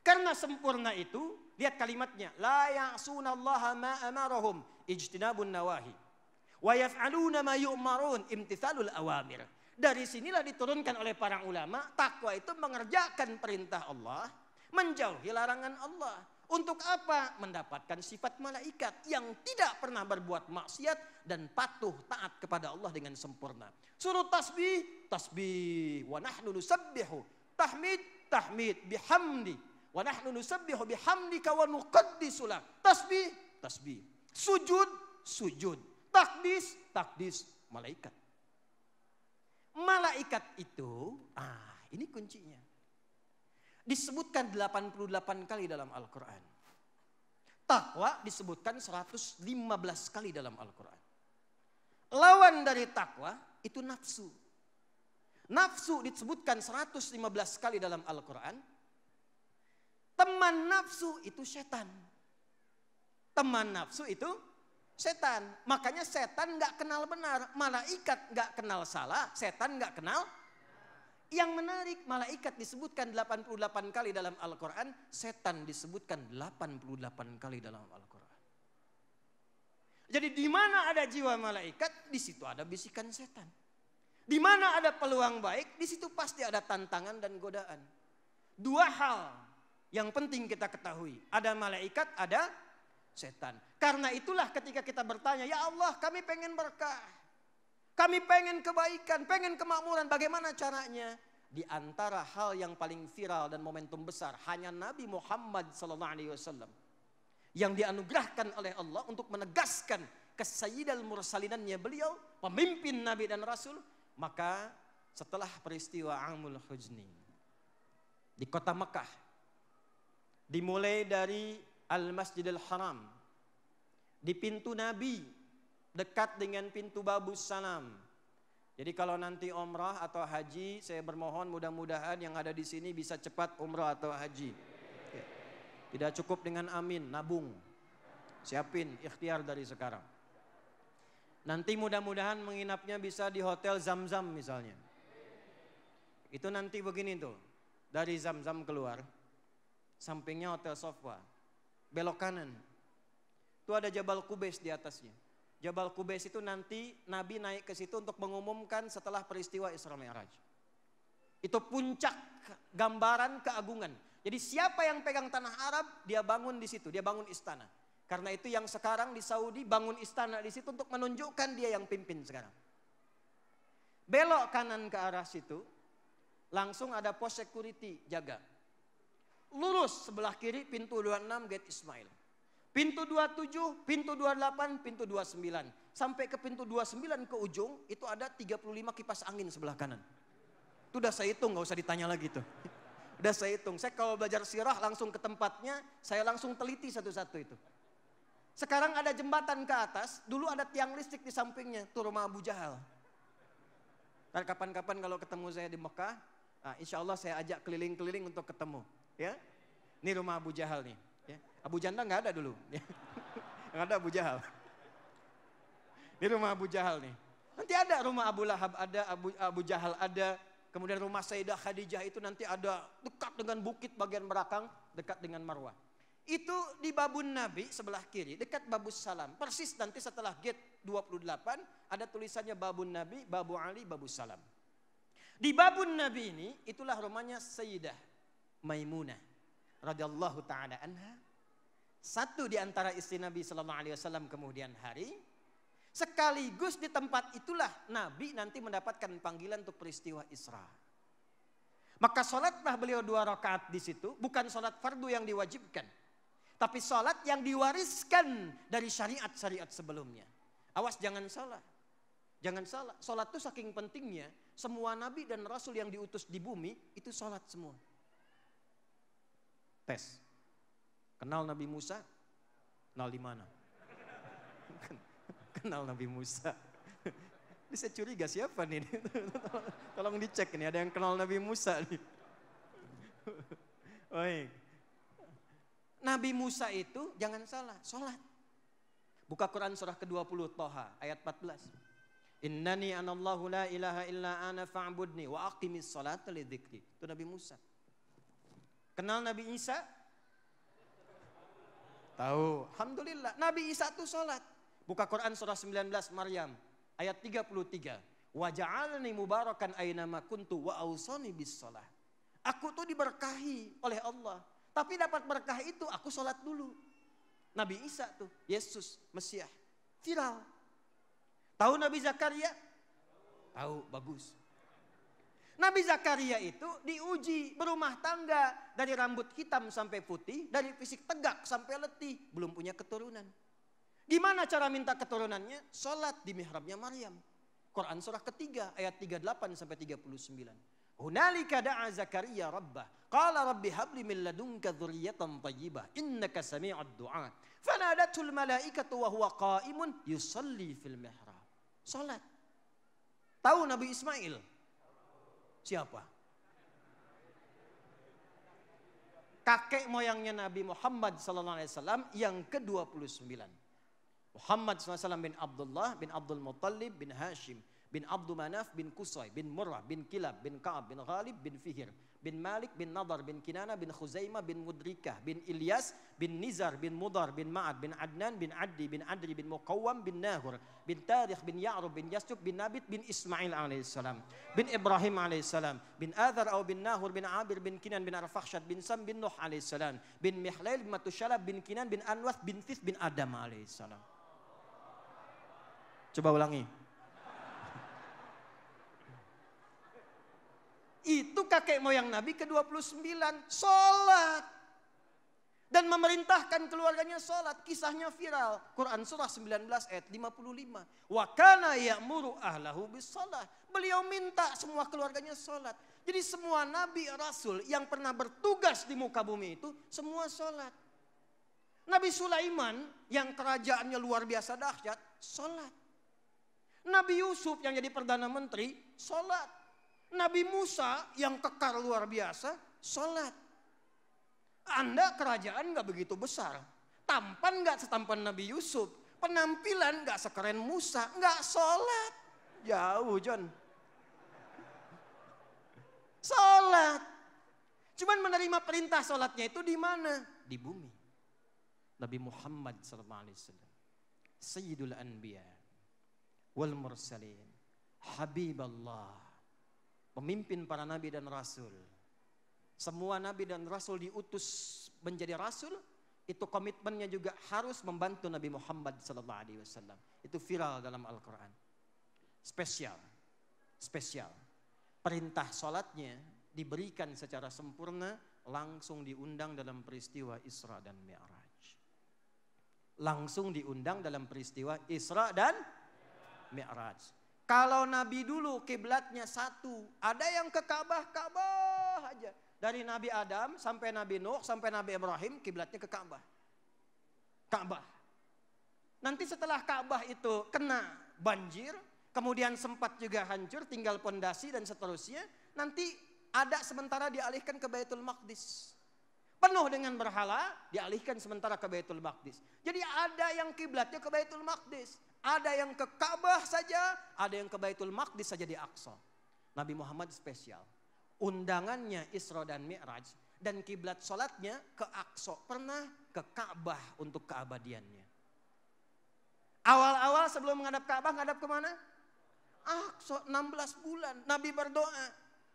Karena sempurna itu, lihat kalimatnya. La ya'sunallaha ma amarahum ijtinabun nawahi. Wa yaf'aluna ma yu'marun imtithalul awamir. Dari sinilah diturunkan oleh para ulama, takwa itu mengerjakan perintah Allah, menjauhi larangan Allah. Untuk apa? Mendapatkan sifat malaikat yang tidak pernah berbuat maksiat dan patuh taat kepada Allah dengan sempurna. Suruh tasbih, tasbih. Wa nahnu nusabbihu. Tahmid, tahmid. Bihamdi. Wa nahnu nusabbihu bihamdika wa nuqaddisu lak. Tasbih, tasbih. Sujud, sujud. Takdis, takdis. Malaikat. Malaikat itu, ini kuncinya. Disebutkan 88 kali dalam Al-Quran. Takwa disebutkan 115 kali dalam Al-Quran. Lawan dari takwa itu nafsu. Nafsu disebutkan 115 kali dalam Al-Quran. Teman nafsu itu setan. Teman nafsu itu setan. Makanya setan gak kenal benar. Malaikat gak kenal salah, setan gak kenal. Yang menarik, malaikat disebutkan 88 kali dalam Al-Quran, setan disebutkan 88 kali dalam Al-Quran. Jadi di mana ada jiwa malaikat, di situ ada bisikan setan. Di mana ada peluang baik, di situ pasti ada tantangan dan godaan. Dua hal yang penting kita ketahui, ada malaikat, ada setan. Karena itulah ketika kita bertanya, ya Allah kami pengen berkah, kami pengen kebaikan, pengen kemakmuran, bagaimana caranya? Di antara hal yang paling viral dan momentum besar, hanya Nabi Muhammad SAW yang dianugerahkan oleh Allah untuk menegaskan kesayyidal mursalinannya beliau, pemimpin Nabi dan Rasul. Maka setelah peristiwa Amul Huzni di kota Mekah, dimulai dari Al-Masjidil Haram, di pintu Nabi dekat dengan pintu Babus Salam. Jadi kalau nanti umrah atau haji, saya bermohon mudah-mudahan yang ada di sini bisa cepat umrah atau haji. Tidak cukup dengan amin, nabung. Siapin ikhtiar dari sekarang. Nanti mudah-mudahan menginapnya bisa di Hotel Zam-Zam misalnya. Itu nanti begini tuh, dari Zam-Zam keluar, sampingnya Hotel Sofwa, belok kanan. Itu ada Jabal Qubais di atasnya. Jabal Qubais itu nanti Nabi naik ke situ untuk mengumumkan setelah peristiwa Isra Mi'raj. Itu puncak gambaran keagungan. Jadi siapa yang pegang tanah Arab, dia bangun di situ, dia bangun istana. Karena itu yang sekarang di Saudi bangun istana di situ untuk menunjukkan dia yang pimpin sekarang. Belok kanan ke arah situ, langsung ada pos security jaga. Lurus sebelah kiri pintu 26 Gate Ismail. Pintu 27, pintu 28, pintu 29. Sampai ke pintu 29 ke ujung itu ada 35 kipas angin sebelah kanan. Itu udah saya hitung, gak usah ditanya lagi tuh. Udah saya hitung. Saya kalau belajar sirah langsung ke tempatnya, saya langsung teliti satu-satu itu. Sekarang ada jembatan ke atas, dulu ada tiang listrik di sampingnya, itu rumah Abu Jahal. Dan kapan-kapan kalau ketemu saya di Mekah, nah insya Allah saya ajak keliling-keliling untuk ketemu. Ya, ini rumah Abu Jahal nih. Ya. Abu Janda nggak ada dulu, ya. Yang ada Abu Jahal. Ini rumah Abu Jahal nih. Nanti ada rumah Abu Lahab ada, Abu Jahal ada. Kemudian rumah Sayyidah Khadijah itu nanti ada dekat dengan bukit bagian belakang, dekat dengan Marwah. Itu di Babun Nabi sebelah kiri, dekat Babus Salam. Persis nanti setelah gate 28 ada tulisannya Babun Nabi, Babu Ali, Babus Salam. Di Babun Nabi ini itulah rumahnya Sayyidah Maimunah radhiyallahu taala anha. Satu di antara istri Nabi sallallahu alaihi wasallam kemudian hari. Sekaligus di tempat itulah Nabi nanti mendapatkan panggilan untuk peristiwa Isra. Maka sholatlah beliau 2 rakaat di situ, bukan sholat fardu yang diwajibkan. Tapi sholat yang diwariskan dari syariat-syariat sebelumnya. Awas jangan salah. Jangan salah. Sholat itu saking pentingnya, semua nabi dan rasul yang diutus di bumi itu sholat semua. Tes. Kenal Nabi Musa? Kenal di mana? Kenal Nabi Musa. Ini saya curiga siapa nih? Tolong dicek nih, ada yang kenal Nabi Musa nih. Baik. Nabi Musa itu jangan salah, sholat. Buka Quran surah ke-20 Toha ayat 14. Innani anallahu la ilaha illa ana fa'budni wa aqimis salata li dzikri. Itu Nabi Musa. Kenal Nabi Isa? Tahu. Alhamdulillah. Nabi Isa itu sholat. Buka Quran surah 19 Maryam ayat 33. Wa ja'alni mubarakan aynama kuntu wa awsani bis shalah. Aku tuh diberkahi oleh Allah. Tapi dapat berkah itu aku sholat dulu. Nabi Isa tuh, Yesus, Mesias. Viral. Tahu Nabi Zakaria? Tahu, bagus. Nabi Zakaria itu diuji berumah tangga. Dari rambut hitam sampai putih, dari fisik tegak sampai letih. Belum punya keturunan. Gimana cara minta keturunannya? Sholat di mihrabnya Maryam. Quran surah ketiga ayat 38 sampai 39. Hunalika da'a Zakaria rabbah. Qala rabbi habli min ladunka dzurriyyatan thayyibah. Innaka sami'ud du'a. Fanadatul malaikatu wa huwa qa'imun yusalli fil mihrab. Salat. Tahu Nabi Ismail? Siapa? Kakek moyangnya Nabi Muhammad sallallahu alaihi wasallam yang ke-29. Muhammad SAW bin Abdullah bin Abdul Muttalib bin Hashim bin Abdu Manaf bin Qusay bin Murrah bin Kilab bin Ka'ab bin Ghalib bin Fihir bin Malik bin Nadar bin Kinana bin Khuzaimah bin Mudrikah bin Ilyas bin Nizar bin Mudar bin Ma'ad bin Adnan bin Addi bin Adri bin Muqawwam bin Nahur bin Tarikh bin Ya'rub bin Yastuk bin Nabit bin Ismail alaihissalam bin Ibrahim alaihissalam bin Adhar au bin Nahur bin Abir bin Kinan bin Arfakhshad bin Sam bin Nuh alaihissalam bin Mihlail bin Matushalab bin Kinan bin Anwath bin Thith bin Adam alaihissalam. Coba ulangi. Itu kakek moyang Nabi ke-29, sholat. Dan memerintahkan keluarganya sholat. Kisahnya viral. Quran surah 19 ayat 55. Wa kana ya'muru ahlahu bis sholat. Beliau minta semua keluarganya sholat. Jadi semua Nabi Rasul yang pernah bertugas di muka bumi itu semua sholat. Nabi Sulaiman yang kerajaannya luar biasa dahsyat, sholat. Nabi Yusuf yang jadi Perdana Menteri, sholat. Nabi Musa yang kekar luar biasa, sholat. Anda kerajaan gak begitu besar. Tampan gak setampan Nabi Yusuf. Penampilan gak sekeren Musa, gak sholat. Jauh John. Sholat. Cuman menerima perintah sholatnya itu di mana? Di bumi. Nabi Muhammad SAW. Sayyidul Anbiya. Wal Mursalin. Habiballah. Pemimpin para nabi dan rasul. Semua nabi dan rasul diutus menjadi rasul, itu komitmennya juga harus membantu Nabi Muhammad SAW. Itu viral dalam Al-Quran. Spesial. Perintah sholatnya diberikan secara sempurna, langsung diundang dalam peristiwa Isra dan Mi'raj. Langsung diundang dalam peristiwa Isra dan Mi'raj. Kalau Nabi dulu kiblatnya satu, ada yang ke Ka'bah aja. Dari Nabi Adam sampai Nabi Nuh sampai Nabi Ibrahim kiblatnya ke Ka'bah. Nanti setelah Ka'bah itu kena banjir, kemudian sempat juga hancur, tinggal pondasi dan seterusnya. Nanti ada sementara dialihkan ke Baitul Maqdis. Penuh dengan berhala, dialihkan sementara ke Baitul Maqdis. Jadi ada yang kiblatnya ke Baitul Maqdis. Ada yang ke Ka'bah saja, ada yang ke Baitul Maqdis saja di Aqsa. Nabi Muhammad spesial. Undangannya Isra dan Mi'raj dan kiblat sholatnya ke Aqsa. Pernah ke Ka'bah untuk keabadiannya. Awal-awal sebelum menghadap Ka'bah, ngadap kemana? Aqsa, 16 bulan. Nabi berdoa,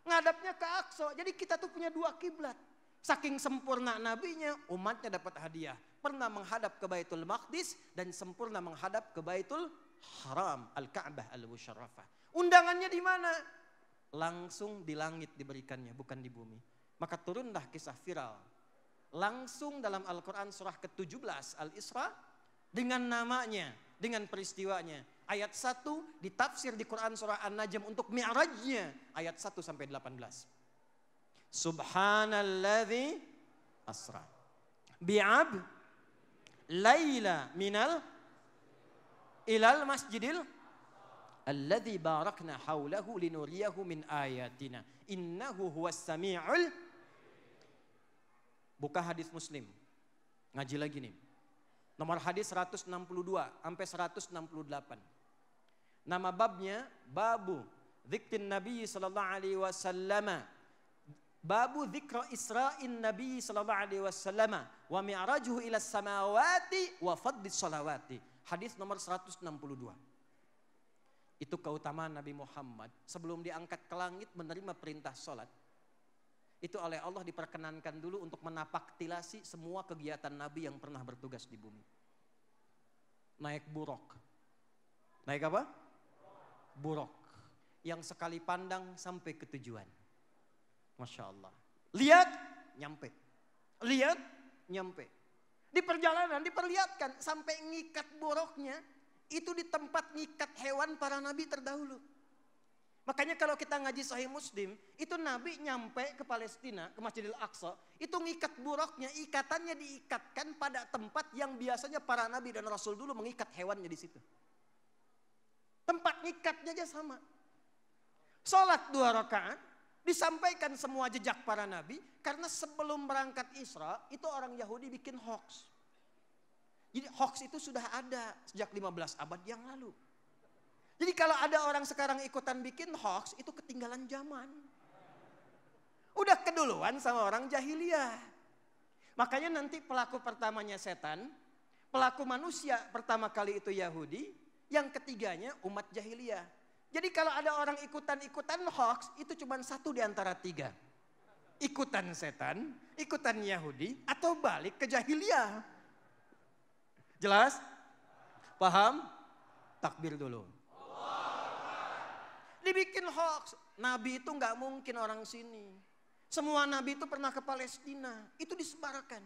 ngadapnya ke Aqsa. Jadi kita tuh punya dua kiblat. Saking sempurna nabinya, umatnya dapat hadiah. Pernah menghadap ke Baitul Maqdis dan sempurna menghadap ke Baitul Haram, Al-Ka'bah Al-Musharrafah. Undangannya di mana? Langsung di langit diberikannya, bukan di bumi. Maka turunlah kisah viral. Langsung dalam Al-Quran surah ke-17 Al-Isra dengan namanya, dengan peristiwanya. Ayat 1 ditafsir di Quran surah An-Najm untuk Mi'rajnya. Ayat 1 sampai 18. Subhanalladzi asra bi'ab laila minal ilal masjidil alladzi barakna haulahu linuriyahu min ayatina innahu huwas sami'ul. Buka hadis Muslim. Ngaji lagi nih. Nomor hadis 162 sampai 168. Nama babnya babu dzikrin Nabi sallallahu alaihi wasallam. Babu dzikra Isra'in Nabi sallallahu alaihi wasallam wa mi'rajuhu ila samawati wa fadlis salawati. Hadis nomor 162. Itu keutamaan Nabi Muhammad sebelum diangkat ke langit menerima perintah salat. Itu oleh Allah diperkenankan dulu untuk menapaktilasi semua kegiatan Nabi yang pernah bertugas di bumi. Naik buruk. Naik apa? Buruk. Yang sekali pandang sampai ke tujuan. Masya Allah. Lihat, nyampe. Lihat, nyampe. Di perjalanan diperlihatkan sampai ngikat boroknya. Itu di tempat ngikat hewan para nabi terdahulu. Makanya kalau kita ngaji Sahih Muslim. Itu Nabi nyampe ke Palestina, ke Masjidil Aqsa. Itu ngikat boroknya, ikatannya diikatkan pada tempat yang biasanya para nabi dan rasul dulu mengikat hewannya di situ. Tempat ngikatnya aja sama. Sholat 2 rakaat. Disampaikan semua jejak para nabi, karena sebelum berangkat Isra, itu orang Yahudi bikin hoax. Jadi hoax itu sudah ada sejak 15 abad yang lalu. Jadi kalau ada orang sekarang ikutan bikin hoax, itu ketinggalan zaman. Udah keduluan sama orang jahiliyah. Makanya nanti pelaku pertamanya setan, pelaku manusia pertama kali itu Yahudi, yang ketiganya umat jahiliyah. Jadi kalau ada orang ikutan-ikutan hoax, itu cuma satu di antara tiga. Ikutan setan, ikutan Yahudi, atau balik ke jahiliyah. Jelas? Paham? Takbir dulu. Dibikin hoax, Nabi itu nggak mungkin orang sini. Semua Nabi itu pernah ke Palestina, itu disebarkan.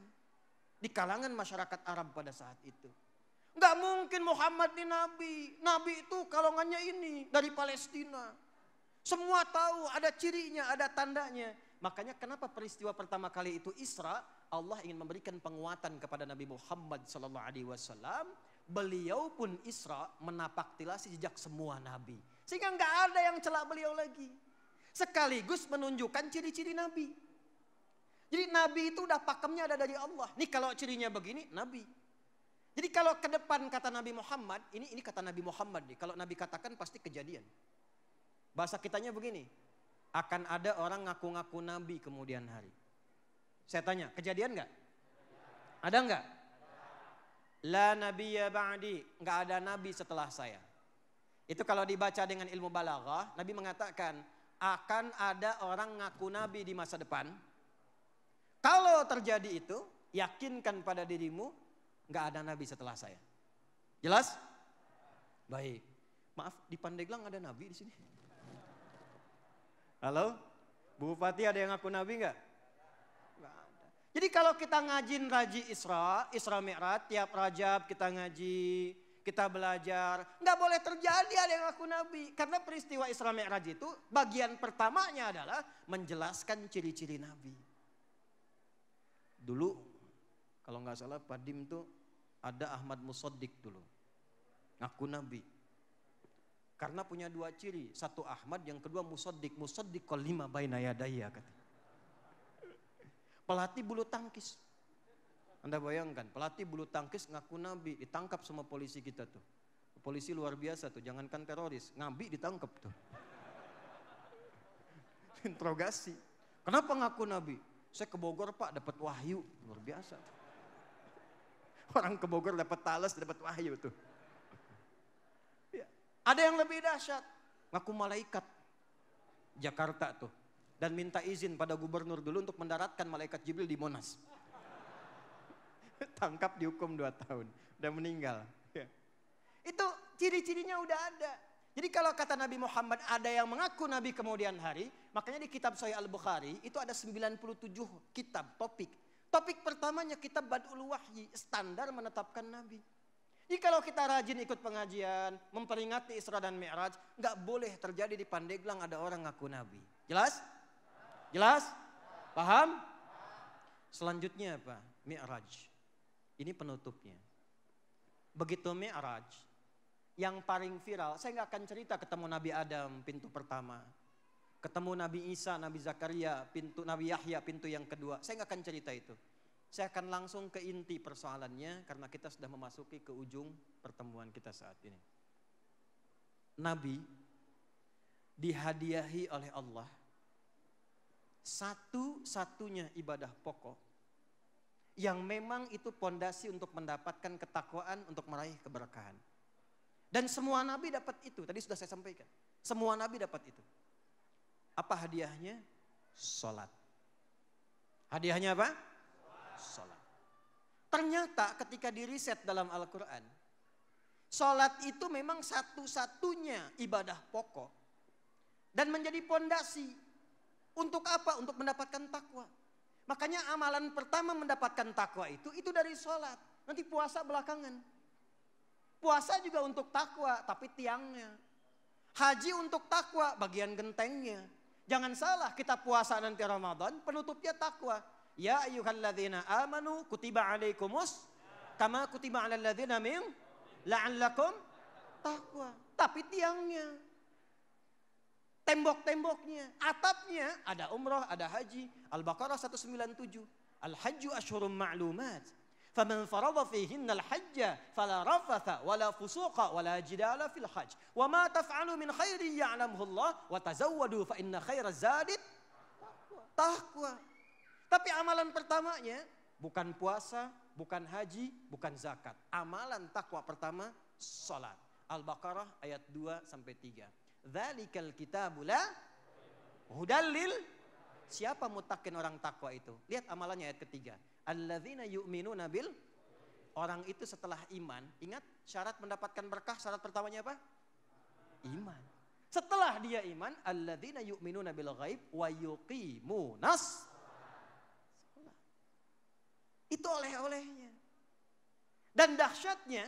Di kalangan masyarakat Arab pada saat itu. Nggak mungkin Muhammad ini Nabi. Nabi itu kalongannya ini dari Palestina. Semua tahu ada cirinya, ada tandanya. Makanya kenapa peristiwa pertama kali itu Isra, Allah ingin memberikan penguatan kepada Nabi Muhammad SAW. Beliau pun Isra menapaktilasi jejak semua Nabi. Sehingga nggak ada yang celak beliau lagi. Sekaligus menunjukkan ciri-ciri Nabi. Jadi Nabi itu udah pakemnya ada dari Allah. Nih kalau cirinya begini, Nabi. Jadi kalau ke depan kata Nabi Muhammad, ini kata Nabi Muhammad nih. Kalau Nabi katakan pasti kejadian. Bahasa kitanya begini, akan ada orang ngaku-ngaku Nabi kemudian hari. Saya tanya, kejadian nggak? Ada nggak? La nabiyya ba'di, nggak ada Nabi setelah saya. Itu kalau dibaca dengan ilmu balaghah, Nabi mengatakan akan ada orang ngaku Nabi di masa depan. Kalau terjadi itu, yakinkan pada dirimu, nggak ada Nabi setelah saya. Jelas? Baik. Maaf, di Pandeglang ada Nabi di sini? Halo? Bu Bupati ada yang ngaku Nabi nggak? Nggak ada. Jadi kalau kita ngajin Raji Isra Mi'raj, tiap Rajab kita ngaji, kita belajar, nggak boleh terjadi ada yang ngaku Nabi. Karena peristiwa Isra Mi'raj itu bagian pertamanya adalah menjelaskan ciri-ciri Nabi. Dulu kalau nggak salah Padim tuh ada Ahmad Musaddiq dulu, ngaku Nabi. Karena punya dua ciri, satu Ahmad, yang kedua Musaddiq. Musaddiq qalima baina yadayya kata. Pelatih bulu tangkis. Anda bayangkan, pelatih bulu tangkis ngaku Nabi, ditangkap sama polisi kita tuh. Polisi luar biasa tuh, jangankan teroris, Nabi ditangkap tuh. Interogasi. Kenapa ngaku Nabi? Saya ke Bogor Pak, dapat wahyu, luar biasa. Orang ke Bogor dapat talas, dapat wahyu tuh. Ya. Ada yang lebih dahsyat, ngaku malaikat. Jakarta tuh. Dan minta izin pada gubernur dulu untuk mendaratkan malaikat Jibril di Monas. Tangkap dihukum 2 tahun, udah meninggal. Ya. Itu ciri-cirinya udah ada. Jadi kalau kata Nabi Muhammad ada yang mengaku Nabi kemudian hari, makanya di kitab Sahih Al-Bukhari itu ada 97 kitab topik. Topik pertamanya kitab Bad'ul Wahyi, standar menetapkan Nabi. Jadi kalau kita rajin ikut pengajian, memperingati Isra dan Mi'raj, nggak boleh terjadi di Pandeglang ada orang ngaku Nabi. Jelas? Jelas? Paham? Selanjutnya apa? Mi'raj. Ini penutupnya. Begitu Mi'raj, yang paling viral, saya nggak akan cerita ketemu Nabi Adam pintu pertama, ketemu Nabi Isa, Nabi Zakaria, pintu Nabi Yahya pintu yang kedua. Saya nggak akan cerita itu. Saya akan langsung ke inti persoalannya karena kita sudah memasuki ke ujung pertemuan kita saat ini. Nabi dihadiahi oleh Allah satu-satunya ibadah pokok yang memang itu pondasi untuk mendapatkan ketakwaan, untuk meraih keberkahan. Dan semua nabi dapat itu, tadi sudah saya sampaikan. Semua nabi dapat itu. Apa hadiahnya? Salat. Hadiahnya apa? Salat. Ternyata ketika diriset dalam Al-Quran, salat itu memang satu-satunya ibadah pokok. Dan menjadi pondasi. Untuk apa? Untuk mendapatkan takwa. Makanya amalan pertama mendapatkan takwa itu dari sholat. Nanti puasa belakangan. Puasa juga untuk takwa, tapi tiangnya. Haji untuk takwa, bagian gentengnya. Jangan salah, kita puasa nanti Ramadan, penutupnya takwa. Ya ayyuhalladzina amanu kutiba alaikumus kama kutiba alal ladzina min la'allakum takwa. Tapi tiangnya. Tembok-temboknya, atapnya ada umrah, ada haji. Al-Baqarah 197. Al-Hajju Ashhurum Ma'lumat. Faman farada fihinnal hajja fala rafatha wala fusuqa wala jidala fil hajj. Wa ma taf'alu min khairin ya'lamuhu Allah wa tazawwadu fa inna khairaz zadi taqwa. Tapi amalan pertamanya bukan puasa, bukan haji, bukan zakat. Amalan takwa pertama salat. Al-Baqarah ayat 2 sampai 3. Dzalikal kitabu la hudal lil. Siapa mutakin orang takwa itu? Lihat amalannya ayat ketiga. Alladzina yu'minuna bil. Orang itu setelah iman, ingat syarat mendapatkan berkah, syarat pertamanya apa? Iman. Setelah dia iman, alladzina yu'minuna bil ghaib wa yuqimunas. Itu oleh-olehnya. Dan dahsyatnya,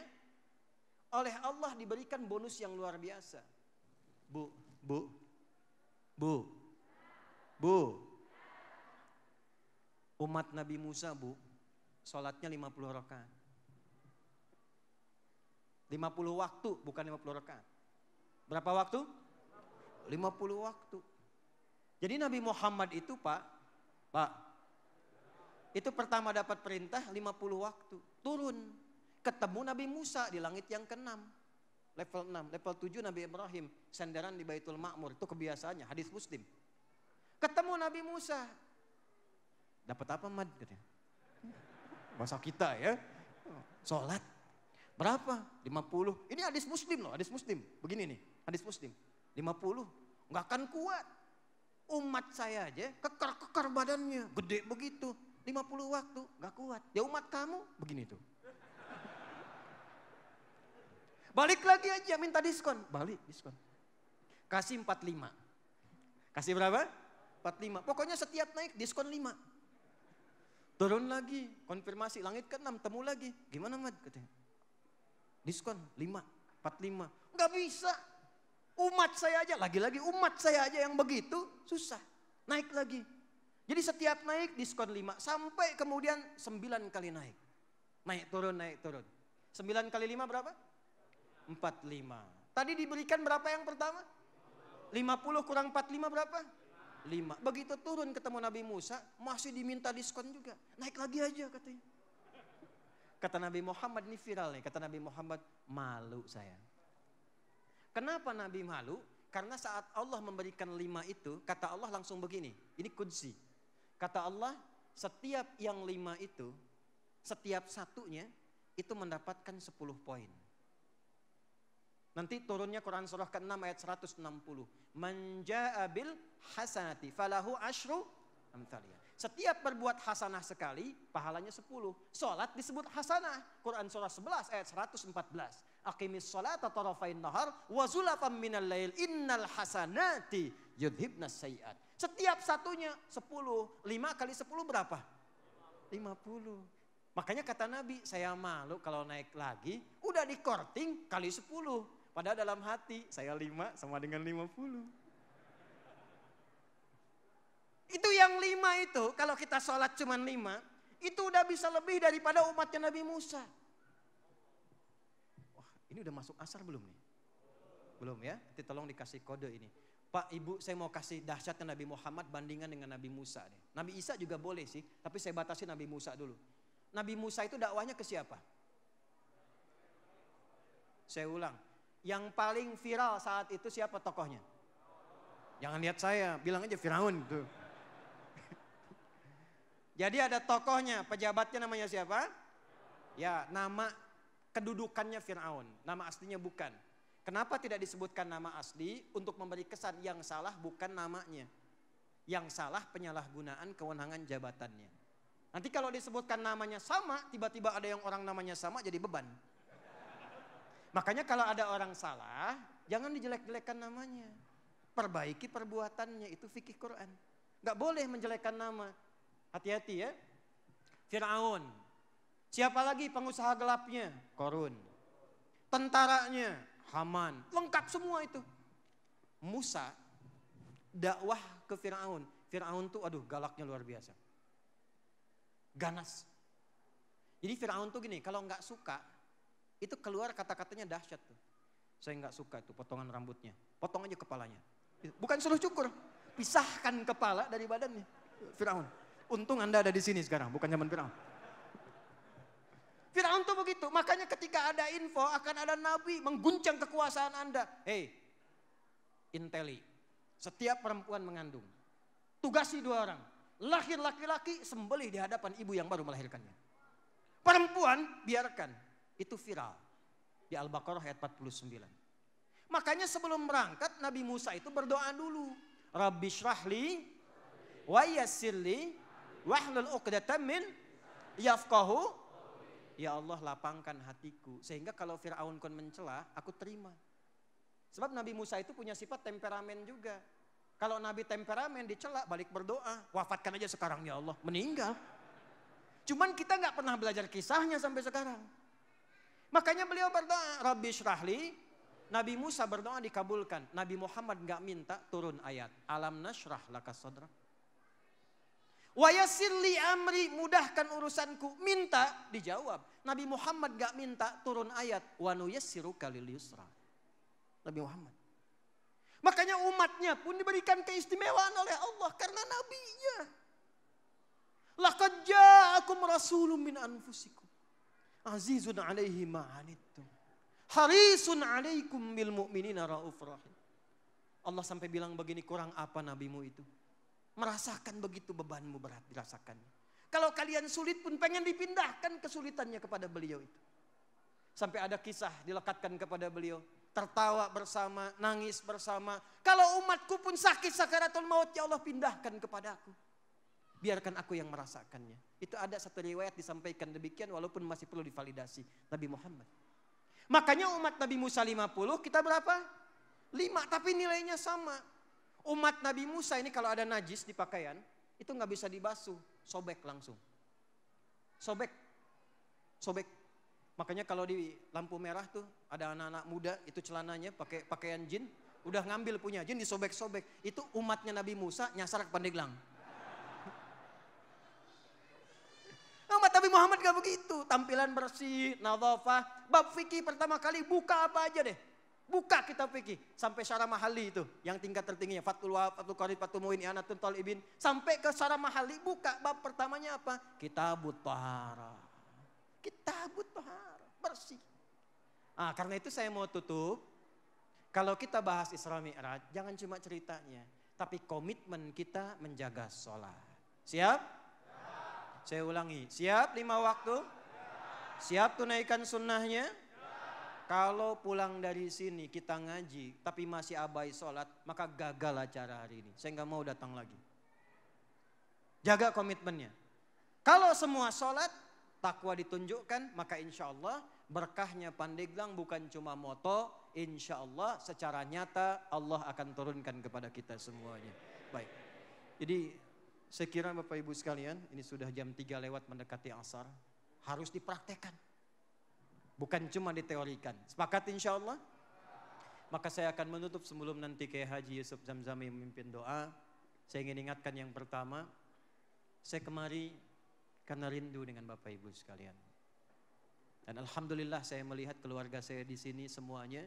oleh Allah diberikan bonus yang luar biasa. Bu. Umat Nabi Musa, Bu, sholatnya 50 rakaat. 50 waktu, bukan 50 rakaat. Berapa waktu? 50 waktu. Jadi Nabi Muhammad itu, Pak, itu pertama dapat perintah 50 waktu. Turun, ketemu Nabi Musa di langit yang ke-6. Level 6, level 7 Nabi Ibrahim, sandaran di Baitul Ma'mur, itu kebiasaannya, hadis Muslim. Ketemu Nabi Musa. Dapat apa, Mad? Bahasa kita ya. Sholat. Berapa? 50. Ini hadis Muslim loh, hadis Muslim. Begini nih, hadis Muslim. 50. Nggak akan kuat. Umat saya aja kekar-kekar badannya, gede begitu. 50 waktu, nggak kuat. Ya umat kamu, begini tuh. Balik lagi aja, minta diskon. Balik, diskon. Kasih 45. Kasih berapa? 45. Pokoknya setiap naik diskon 5. Turun lagi, konfirmasi, langit ke-6, temu lagi. Gimana, Mad? Katanya. Diskon 5, 45. Nggak bisa. Umat saya aja, lagi-lagi umat saya aja yang begitu, susah. Naik lagi. Jadi setiap naik diskon 5, sampai kemudian 9 kali naik. Naik turun, naik turun. 9 kali 5 berapa? 45. Tadi diberikan berapa yang pertama? 50 kurang 45 berapa? 5. Begitu turun ketemu Nabi Musa, masih diminta diskon juga. Naik lagi aja katanya. Kata Nabi Muhammad, ini viral nih. Kata Nabi Muhammad, malu saya. Kenapa Nabi malu? Karena saat Allah memberikan 5 itu, kata Allah langsung begini. Ini qudsi. Kata Allah, setiap yang 5 itu, setiap satunya, itu mendapatkan 10 poin. Nanti turunnya Quran surah ke-6 ayat 160. Man jaa bil hasanati falahu asyru amthaliha. Setiap berbuat hasanah sekali, pahalanya 10. Salat disebut hasanah. Quran surah 11 ayat 114. Aqimis salata tarafain nahar wa zulafam minal lail innal hasanati yudhibnas sayiat. Setiap satunya 10. 5 kali 10 berapa? 50. Makanya kata Nabi, saya malu kalau naik lagi, udah di korting kali 10. Padahal dalam hati, saya 5 sama dengan 50. Itu yang 5 itu, kalau kita sholat cuma 5, itu udah bisa lebih daripada umatnya Nabi Musa. Wah, ini udah masuk asar belum nih? Belum ya? Nanti tolong dikasih kode ini. Pak, Ibu, saya mau kasih dahsyatnya Nabi Muhammad bandingan dengan Nabi Musa nih. Nabi Isa juga boleh sih, tapi saya batasi Nabi Musa dulu. Nabi Musa itu dakwahnya ke siapa? Saya ulang. Yang paling viral saat itu siapa tokohnya? Jangan lihat saya, bilang aja Firaun tuh. Jadi ada tokohnya, pejabatnya namanya siapa? Ya, nama kedudukannya Firaun, nama aslinya bukan. Kenapa tidak disebutkan nama asli? Untuk memberi kesan yang salah bukan namanya. Yang salah penyalahgunaan kewenangan jabatannya. Nanti kalau disebutkan namanya sama, tiba-tiba ada yang orang namanya sama jadi beban. Makanya kalau ada orang salah, jangan dijelek-jelekan namanya. Perbaiki perbuatannya, itu fikih Quran. Gak boleh menjelekkan nama. Hati-hati ya. Firaun. Siapa lagi pengusaha gelapnya? Korun. Tentaranya? Haman. Lengkap semua itu. Musa dakwah ke Firaun. Firaun tuh aduh galaknya luar biasa. Ganas. Jadi Firaun tuh gini, kalau gak suka, itu keluar kata-katanya dahsyat tuh. Saya nggak suka itu potongan rambutnya. Potong aja kepalanya. Bukan suruh cukur. Pisahkan kepala dari badannya. Firaun. Untung Anda ada di sini sekarang, bukan zaman Firaun. Firaun tuh begitu. Makanya ketika ada info akan ada nabi mengguncang kekuasaan Anda. Hei, inteli. Setiap perempuan mengandung. Tugasi 2 orang. Lahir laki-laki, sembelih di hadapan ibu yang baru melahirkannya. Perempuan, biarkan. Itu viral. Di Al-Baqarah ayat 49. Makanya sebelum berangkat Nabi Musa itu berdoa dulu. Rabbi syrahli wa yassirli wahlul uqdatam min yafqahu. Ya Allah, lapangkan hatiku. Sehingga kalau Fir'aun kon mencela, aku terima. Sebab Nabi Musa itu punya sifat temperamen juga. Kalau Nabi temperamen dicela, balik berdoa. Wafatkan aja sekarang ya Allah, meninggal. Cuman kita nggak pernah belajar kisahnya sampai sekarang. Makanya beliau berdoa, Rabbi syrahli. Nabi Musa berdoa dikabulkan. Nabi Muhammad nggak minta turun ayat. Alam nashrah laka sadrak. Wa yassirli amri, mudahkan urusanku. Minta, dijawab. Nabi Muhammad nggak minta turun ayat. Wa nuyassiruka lil yusra. Nabi Muhammad. Makanya umatnya pun diberikan keistimewaan oleh Allah karena nabinya. Laqad ja'akum rasulun min anfusikum. Azizun alaihi ma'anittum. Harisun alaikum bil mu'minina raufur rahim. Allah sampai bilang begini, kurang apa nabimu itu? Merasakan begitu bebanmu berat dirasakannya. Kalau kalian sulit pun pengen dipindahkan kesulitannya kepada beliau itu. Sampai ada kisah dilekatkan kepada beliau. Tertawa bersama, nangis bersama. Kalau umatku pun sakit sakaratul maut, ya Allah pindahkan kepadaku. Biarkan aku yang merasakannya. Itu ada satu riwayat disampaikan demikian walaupun masih perlu divalidasi. Nabi Muhammad. Makanya umat Nabi Musa 50, kita berapa? 5, tapi nilainya sama. Umat Nabi Musa ini kalau ada najis di pakaian, itu nggak bisa dibasuh, sobek langsung. Sobek. Makanya kalau di lampu merah tuh ada anak-anak muda itu celananya pakai pakaian jin, udah ngambil punya jin disobek-sobek. Itu umatnya Nabi Musa nyasar ke Pandeglang. Umat Nabi Muhammad gak begitu, tampilan bersih, nadhafah. Bab fikih pertama kali buka apa aja deh. Buka kitab fikih sampai syarah mahali itu yang tingkat tertingginya Fathul Wahab, Fathul Qarib, Fathul Muin, I'anatul Talibin sampai ke syarah mahali buka bab pertamanya apa? Kitabut Thaharah. Kitabut Thaharah, bersih. Ah, karena itu saya mau tutup. Kalau kita bahas Isra Mi'raj, jangan cuma ceritanya, tapi komitmen kita menjaga sholat. Siap? Saya ulangi, siap 5 waktu? Siap tunaikan sunnahnya? Kalau pulang dari sini kita ngaji, tapi masih abai sholat, maka gagal acara hari ini. Saya nggak mau datang lagi. Jaga komitmennya. Kalau semua sholat, takwa ditunjukkan, maka insya Allah berkahnya Pandeglang bukan cuma moto, insya Allah secara nyata Allah akan turunkan kepada kita semuanya. Baik, jadi saya kira Bapak Ibu sekalian, ini sudah jam 3 lewat mendekati asar, harus dipraktekkan. Bukan cuma diteorikan. Sepakat insya Allah? Maka saya akan menutup sebelum nanti Kiai Haji Yusuf Zamzami memimpin doa. Saya ingin ingatkan yang pertama, saya kemari karena rindu dengan Bapak Ibu sekalian. Dan Alhamdulillah saya melihat keluarga saya di sini semuanya.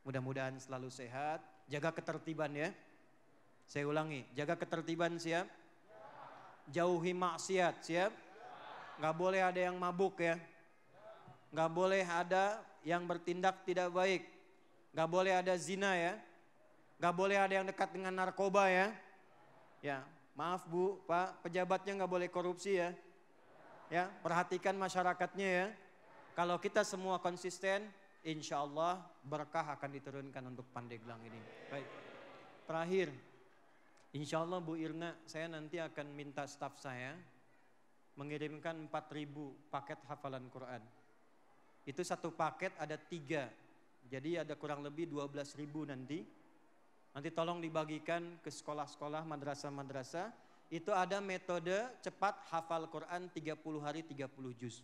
Mudah-mudahan selalu sehat. Jaga ketertiban ya. Saya ulangi, jaga ketertiban siap? Jauhi maksiat, siap? Gak boleh ada yang mabuk ya. Gak boleh ada yang bertindak tidak baik. Gak boleh ada zina ya. Gak boleh ada yang dekat dengan narkoba ya. Ya, maaf Bu, Pak, pejabatnya gak boleh korupsi ya. Ya, perhatikan masyarakatnya ya. Kalau kita semua konsisten, insya Allah berkah akan diturunkan untuk Pandeglang ini. Baik, terakhir. Insya Allah Bu Irna, saya nanti akan minta staf saya mengirimkan 4.000 paket hafalan Quran. Itu satu paket ada 3, jadi ada kurang lebih 12.000 nanti. Nanti tolong dibagikan ke sekolah-sekolah, madrasah-madrasah. Itu ada metode cepat hafal Quran 30 hari 30 juz.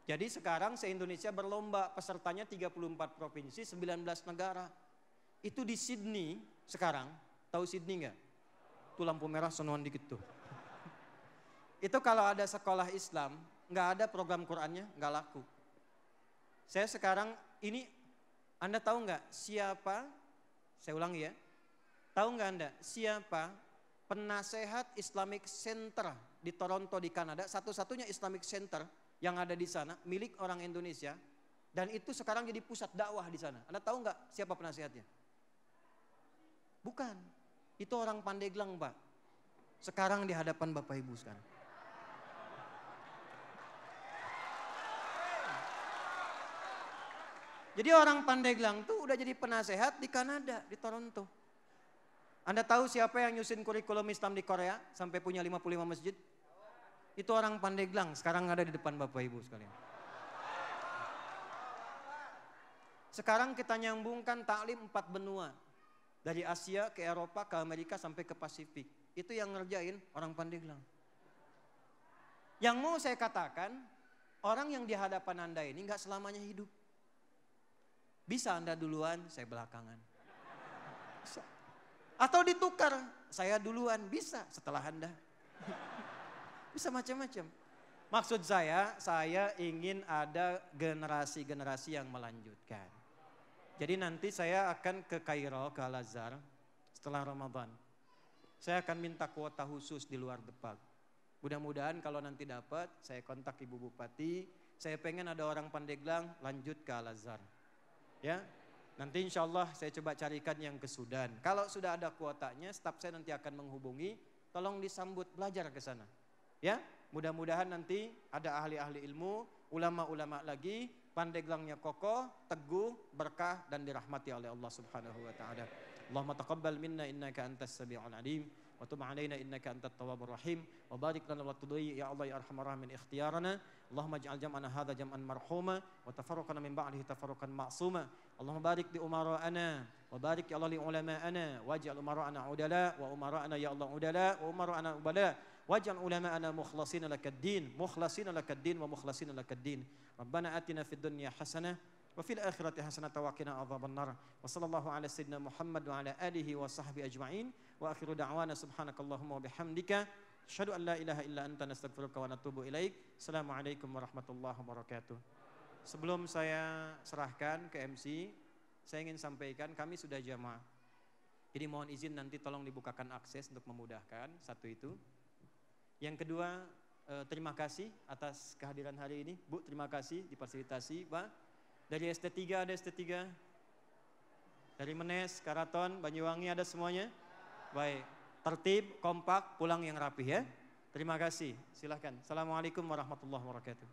Jadi sekarang se-Indonesia berlomba, pesertanya 34 provinsi, 19 negara. Itu di Sydney sekarang. Tahu Sydney nggak? Tuh lampu merah sonoan dikit tuh. Itu kalau ada sekolah Islam, nggak ada program Qurannya, nggak laku. Saya sekarang ini, Anda tahu nggak siapa? Saya ulangi ya. Tahu nggak Anda siapa penasehat Islamic Center di Toronto di Kanada? Satu-satunya Islamic Center yang ada di sana milik orang Indonesia dan itu sekarang jadi pusat dakwah di sana. Anda tahu nggak siapa penasehatnya? Bukan, itu orang Pandeglang Pak. Sekarang di hadapan Bapak Ibu sekarang. Jadi orang Pandeglang tuh udah jadi penasehat di Kanada, di Toronto. Anda tahu siapa yang nyusun kurikulum Islam di Korea sampai punya 55 masjid? Itu orang Pandeglang, sekarang ada di depan Bapak Ibu sekalian. Sekarang kita nyambungkan taklim 4 benua. Dari Asia ke Eropa, ke Amerika sampai ke Pasifik. Itu yang ngerjain orang Pandeglang. Yang mau saya katakan, orang yang di hadapan Anda ini gak selamanya hidup. Bisa Anda duluan, saya belakangan. Bisa. Atau ditukar, saya duluan, bisa setelah Anda. Bisa macam-macam. Maksud saya ingin ada generasi-generasi yang melanjutkan. Jadi nanti saya akan ke Kairo, ke Al-Azhar setelah Ramadan. Saya akan minta kuota khusus di luar Depak. Mudah-mudahan kalau nanti dapat, saya kontak Ibu Bupati. Saya pengen ada orang Pandeglang lanjut ke Al-Azhar. Ya, nanti insya Allah saya coba carikan yang ke Sudan. Kalau sudah ada kuotanya, staf saya nanti akan menghubungi. Tolong disambut belajar ke sana. Ya, mudah-mudahan nanti ada ahli-ahli ilmu, ulama-ulama lagi, Pandeglangnya kokoh, teguh, berkah dan dirahmati oleh Allah Subhanahu wa taala. Allahumma taqabbal minna innaka antas samiul alim wa tub alaina innaka antat tawwabur rahim wa barik lana wa tudhi ya Allah ya arhamar rahimin ikhtiyarana. Allahumma ij'al jam'ana hadha jam'an marhuma wa tafarruqana min ba'dihi tafarruqan ma'suma. Allahumma barik li umara'ana wa barik ya Allah li ulama'ana waj'al umara'ana udala wa umara'ana ya Allah udala wa umara'ana ubala. Waj'al ulama'ana mukhlasina lakad-din, mukhlasina lakad-din wa mukhlasina lakad-din. Rabbana atina fid dunya hasanah wa fil akhirati hasanah wa qina adzabannar. Wa sallallahu ala sayyidina Muhammad wa ala alihi wa sahbihi ajma'in. Wa akhiru da'wana subhanakallahumma wa bihamdika asyhadu an la ilaha illa anta nastaghfiruka wa natubu ilaik. Assalamualaikum warahmatullahi wabarakatuh. Sebelum saya serahkan ke MC, saya ingin sampaikan kami sudah jamaah. Jadi mohon izin nanti tolong dibukakan akses untuk memudahkan, satu itu. Yang kedua, terima kasih atas kehadiran hari ini. Bu, terima kasih difasilitasi, Pak. Dari ST3 ada ST3. Dari Menes, Karaton, Banyuwangi ada semuanya? Baik, tertib, kompak, pulang yang rapih ya. Terima kasih, silahkan. Assalamualaikum warahmatullahi wabarakatuh.